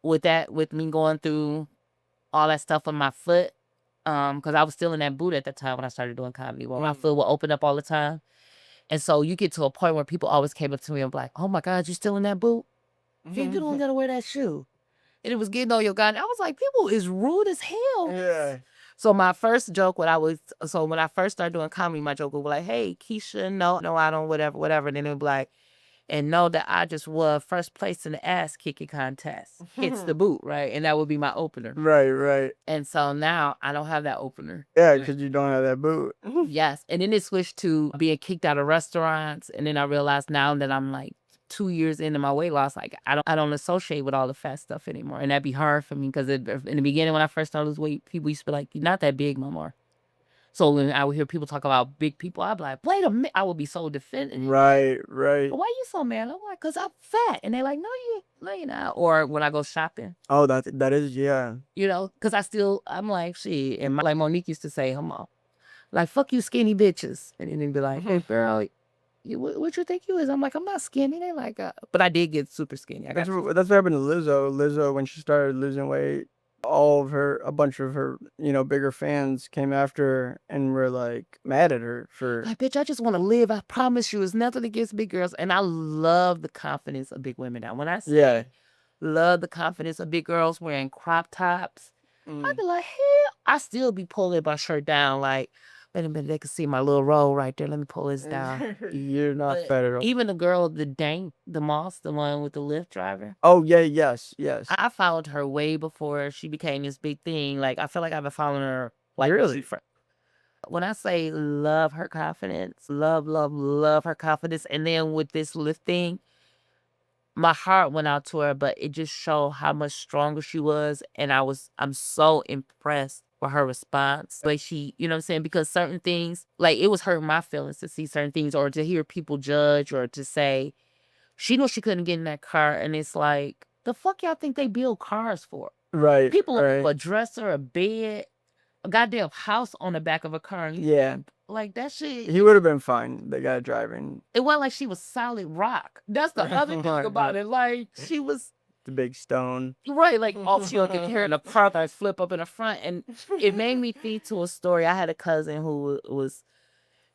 with me going through all that stuff on my foot. Because I was still in that boot at the time when I started doing comedy. Where my foot would open up all the time. And so you get to a point where people always came up to me and be like, oh my God, you still in that boot? You don't gotta wear that shoe. And it was getting on your guy. And I was like, people is rude as hell. Yeah. So my first joke when I first started doing comedy, my joke would be like, hey, Keisha, no, I don't, whatever. And then it would be like, and know that I just won first place in the ass kicking contest. Hits the boot, right? And that would be my opener. Right. And so now I don't have that opener. Yeah, because you don't have that boot. Yes. And then it switched to being kicked out of restaurants. And then I realized now that I'm like 2 years into my weight loss, like I don't associate with all the fat stuff anymore. And that'd be hard for me because in the beginning when I first started losing weight, people used to be like, you're not that big no more. So when I would hear people talk about big people, I'd be like, wait a minute. I would be so defended. Right. Why you so mad? I'm like, because I'm fat. And they're like, no, you're not. Or when I go shopping. Oh, that is, yeah. Because I'm like, shit. And like Monique used to say, like, fuck you skinny bitches. And then they'd be like, hey, girl, what you think you is? I'm like, I'm not skinny. They like, but I did get super skinny. That's what happened to Lizzo. Lizzo, when she started losing weight, a bunch of her, bigger fans came after her and were like mad at her for. like, bitch, I just want to live. I promise you, it's nothing against big girls. And I love the confidence of big women. Now, when I say Yeah. love the confidence of big girls wearing crop tops, I'd be like, hell, I still be pulling my shirt down like, wait a minute, they can see my little roll right there. Let me pull this down. You're not But fat at all. even the girl, the Moss, the one with the Lyft driver, Oh yeah, yes. I followed her way before she became this big thing. Like, I feel like I've been following her like Really? when I say love her confidence, love her confidence, and then with this Lyft thing, my heart went out to her, but it just showed how much stronger she was, and I'm so impressed with her response. Like, she, you know what I'm saying? Because certain things, like, it was hurting my feelings to see certain things or to hear people judge or to say, she knew she couldn't get in that car, and it's like, the fuck y'all think they build cars for? Right. People right. have a dresser, a bed, a goddamn house on the back of a car. Yeah. Like, that shit. He would have been fine, the guy driving. It wasn't like she was solid rock. That's the other thing about it. Like, she was the big stone. right, like all she could carry in a car that flip up in the front. And it made me think to a story. I had a cousin who was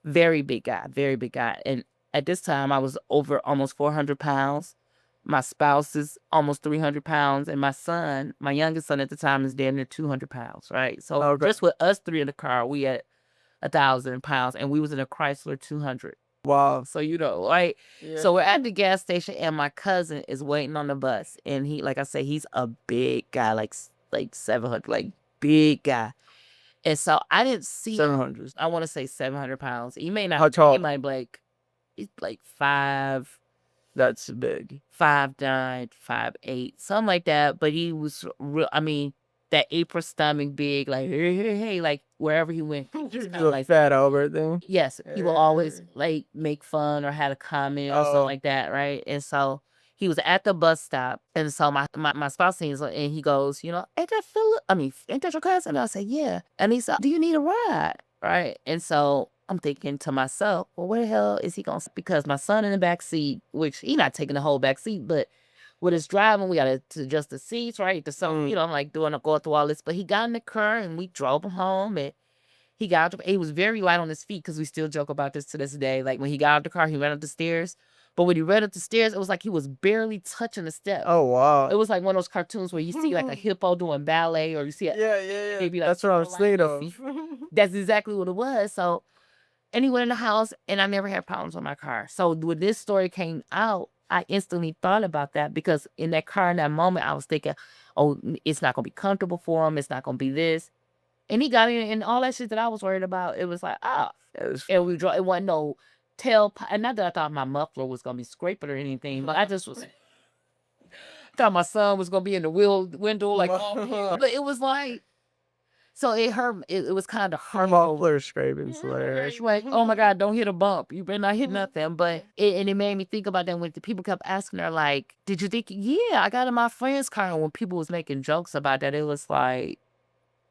very big guy, very big guy. And at this time I was over almost 400 pounds. My spouse is almost 300 pounds. And my son, my youngest son at the time, is damn near 200 pounds, right? So just with us three in the car, we had 1,000 pounds, and we was in a Chrysler 200. Wow. So, right? Yeah. So we're at the gas station, and my cousin is waiting on the bus. And he, like I say, he's a big guy, like 700, like big guy. And so I didn't see 700. I want to say 700 pounds. He may not. How tall? He might be he's like 5. That's big. 5'9", 5'8", something like that. But he was real. I mean, that apron stomach big, like hey, like wherever he went, like fat Albert thing. Yes, he will always like make fun or had a comment or something like that, right? And so he was at the bus stop, and so my spouse sees and he goes, ain't that Philip? I mean, ain't that your cousin? And I said, yeah. And he said, do you need a ride, right? And so I'm thinking to myself, well, where the hell is he going? Because my son in the back seat, which he not taking the whole back seat, but with his driving, we got to adjust the seats, right? To some, I'm like going through all this. But he got in the car and we drove him home, and he got out. He was very light on his feet because we still joke about this to this day. Like when he got out the car, he ran up the stairs. But when he ran up the stairs, it was like he was barely touching the steps. Oh wow! It was like one of those cartoons where you see like a hippo doing ballet, or you see yeah. Like, that's what I was thinking of. That's exactly what it was. So, and he went in the house, and I never had problems with my car. So when this story came out, I instantly thought about that because in that car in that moment, I was thinking, oh, it's not gonna be comfortable for him. It's not gonna be this. And he got in, and all that shit that I was worried about, it was like, and we drove. It wasn't no tailpipe. And not that I thought my muffler was gonna be scraping or anything, but I just was thought my son was gonna be in the window, like, but it was like, so it hurt. It was kind of hurt. Muffler scraping, hilarious. Like, oh my God, don't hit a bump. You better not hit nothing. But it made me think about that when the people kept asking her, like, did you think? Yeah, I got in my friend's car, and when people was making jokes about that, it was like,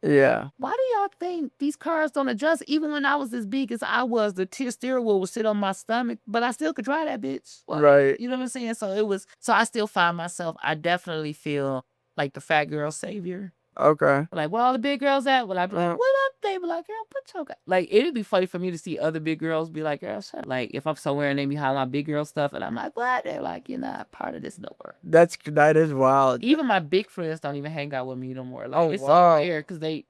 yeah. why do y'all think these cars don't adjust? Even when I was as big as I was, the steering wheel would sit on my stomach, but I still could drive that bitch. Right. You know what I'm saying? So I still find myself, I definitely feel like the fat girl savior. Okay. Like, where all the big girls at? Well, I'd be like, what up? They be like, girl, put your like, it'd be funny for me to see other big girls be like, girl, shut. Like, if I'm somewhere and they be hollering out big girl stuff, and I'm like, what? They're like, you're not part of this no more. That is wild. Even my big friends don't even hang out with me no more. Like, it's wow. so weird because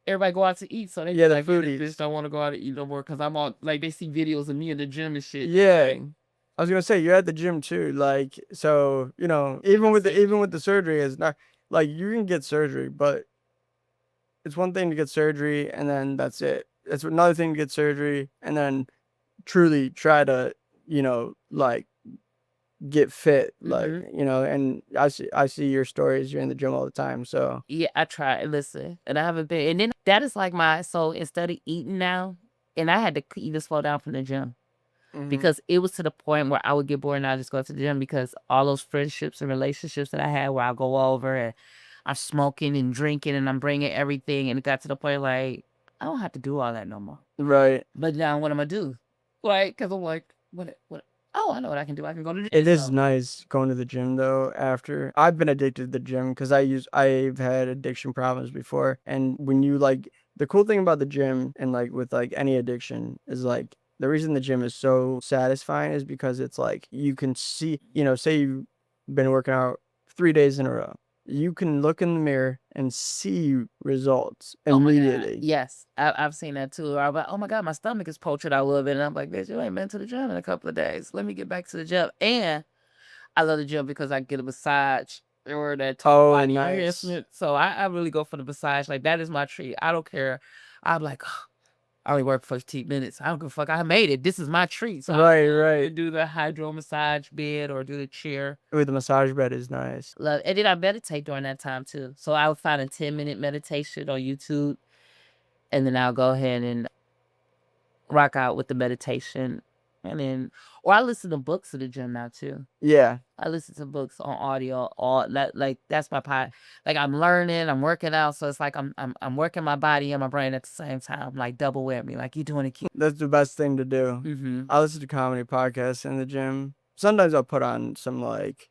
everybody go out to eat, so they the like, foodies. Bitch don't want to go out to eat no more because I'm all like, they see videos of me in the gym and shit. Yeah. Like, I was gonna say you're at the gym too, like, so even with the surgery, it's not like you can get surgery, but it's one thing to get surgery and then that's it. It's another thing to get surgery and then truly try to like get fit, like and I see your stories. You're in the gym all the time, so yeah, I try. Listen, and I haven't been, and then that is like so instead of eating now, and I had to even slow down from the gym. Because it was to the point where I would get bored and I just go to the gym because all those friendships and relationships that I had where I go over and I'm smoking and drinking and I'm bringing everything, and it got to the point like I don't have to do all that no more. Right. But now what am I do? Like, because I'm like, What? Oh, I know what I can do. I can go to the It is gym. nice going to the gym though. After I've been addicted to the gym because I've had addiction problems before, and when you like the cool thing about the gym and like with like any addiction is like the reason the gym is so satisfying is because it's like you can see, say you've been working out 3 days in a row, you can look in the mirror and see results Oh my God. immediately. Yes, I've seen that too. I'm like, oh my God, my stomach is punctured out a little bit, and I'm like, bitch, you ain't been to the gym in a couple of days. Let me get back to the gym. And I love the gym because I get a massage or that total Oh, body nice. enhancement. So I really go for the massage. Like that is my treat. I don't care. I'm like, I only work for 15 minutes. I don't give a fuck. I made it. This is my treat. So Right. do the hydro massage bed or do the chair. Ooh, the massage bed is nice. Love. And then I meditate during that time too. So I would find a 10-minute meditation on YouTube, and then I'll go ahead and rock out with the meditation. And then, or I listen to books at the gym now too. Yeah. I listen to books on audio. All that, like that's my part. Like I'm learning, I'm working out, so it's like I'm working my body and my brain at the same time, like double whammy. Like you doing it. That's the best thing to do. Mm-hmm. I listen to comedy podcasts in the gym. Sometimes I'll put on some like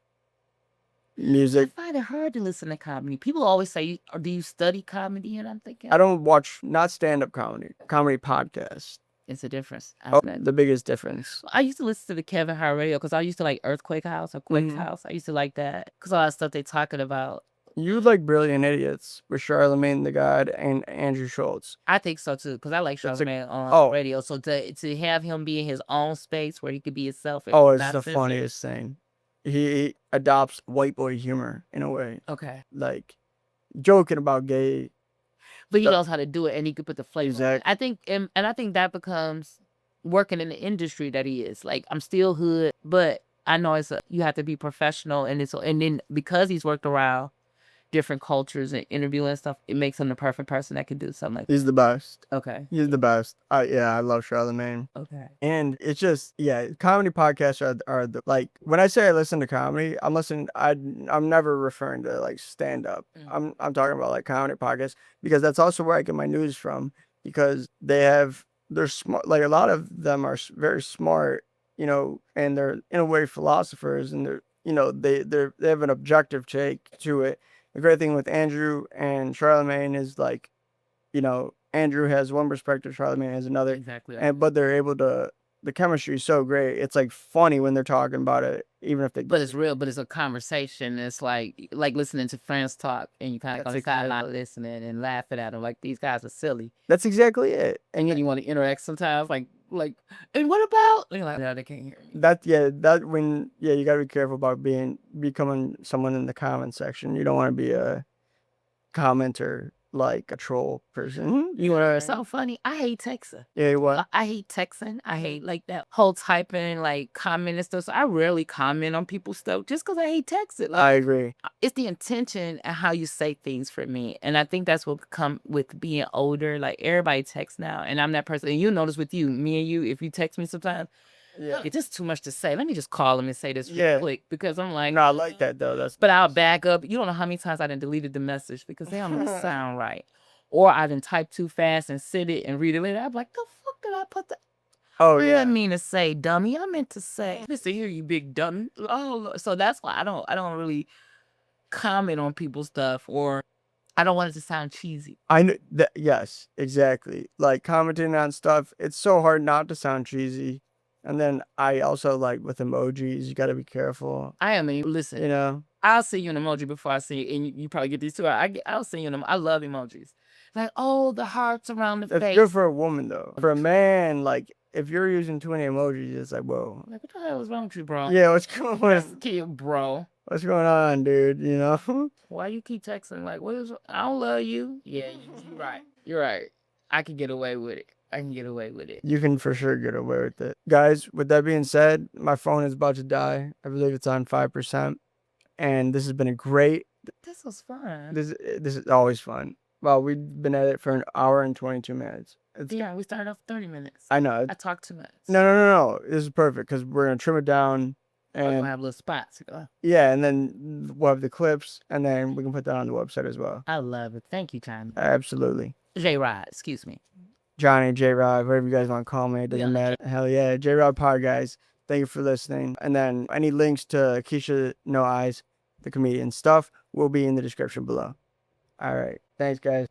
I music. find it hard to listen to comedy. People always say, "Or do you study comedy?" And I'm thinking, I don't watch not stand-up comedy podcasts. it's a difference. Oh, the biggest difference. I used to listen to the Kevin Hart radio because I used to like Earthquake House or Quake House. I used to like that because all that stuff they talking about. You like Brilliant Idiots with Charlamagne the God and Andrew Schultz. I think so too because I like That's a- Charlamagne on oh. radio. So to have him be in his own space where he could be himself. Oh, it's not the censored. funniest thing. He adopts white boy humor in a way, Okay. like joking about gay. But he The- knows how to do it, and he could put the flavor. Exactly. I think, and I think that becomes working in the industry that he is. Like I'm still hood, but I know you have to be professional, and then because he's worked around different cultures and interviewing and stuff, it makes him the perfect person that can do something like that. He's the best. Okay. He's the best. I love Charlamagne. Okay. And it's just, comedy podcasts are the, like, when I say I listen to comedy, I'm never referring to like stand up. I'm talking about like comedy podcasts because that's also where I get my news from because they're smart. Like a lot of them are very smart, and they're in a way philosophers and they have an objective take to it. The great thing with Andrew and Charlamagne is like, Andrew has one perspective, Charlamagne has another. Exactly. But they're able to. The chemistry is so great. It's like funny when they're talking about it, even if they. But it's real. But it's a conversation. It's like listening to friends talk, and you kind of That's go sideline listening and laughing at them. Like these guys are silly, That's exactly it. and then you want to interact sometimes. Like, and what about? And you're like, no, they can't hear me. You gotta be careful about becoming someone in the comment section. You don't want to be a commenter like a troll person. You want to so funny? I hate texting. Yeah, what? I hate texting. I hate like that whole typing, like comment and stuff. So I rarely comment on people's stuff just because I hate texting. Like, I agree. it's the intention and how you say things for me. And I think that's what come with being older. Like everybody texts now. And I'm that person. And you notice with you, me and you, if you text me sometimes, it's just too much to say. Let me just call them and say this real quick because I'm like, No, I like that though. but I'll back up. You don't know how many times I done deleted the message because they don't even sound right. Or I done type too fast and sit it and read it later. I'm like, the fuck did I put that? Oh I yeah. didn't mean to say dummy. I meant to say, listen here, you big dummy. Oh, so that's why I don't really comment on people's stuff, or I don't want it to sound cheesy. I know that. Yes, exactly. Like commenting on stuff, it's so hard not to sound cheesy. And then I also like with emojis, you got to be careful. I mean, listen, I'll send you an emoji before I see it, and you probably get these too. I'll send you them. I love emojis. Like, oh, the hearts around the That's face. good for a woman though. For a man, like if you're using too many emojis, it's like, whoa. Like, what the hell is wrong with you, bro? Yeah, what's going on? Kid, bro. What's going on, dude? Why you keep texting? Like, I don't love you. Yeah, you're right. You're right. I can get away with it. You can for sure get away with it. Guys, with that being said, my phone is about to die. I believe it's on 5%. And this has been a great. This was fun. This is always fun. Well, we've been at it for an hour and 22 minutes. We started off 30 minutes. I know. I talked too much. No. This is perfect because we're going to trim it down. And we're going to have little spots. Yeah, and then we'll have the clips, and then we can put that on the website as well. I love it. Thank you, Johnny. Absolutely. J-Rod, excuse me. Johnny, J-Rod, whatever you guys want to call me, it doesn't matter. Hell yeah, J-Rod Pod, guys. Thank you for listening. And then any links to Keisha No I's, the comedian stuff, will be in the description below. All right. Thanks, guys.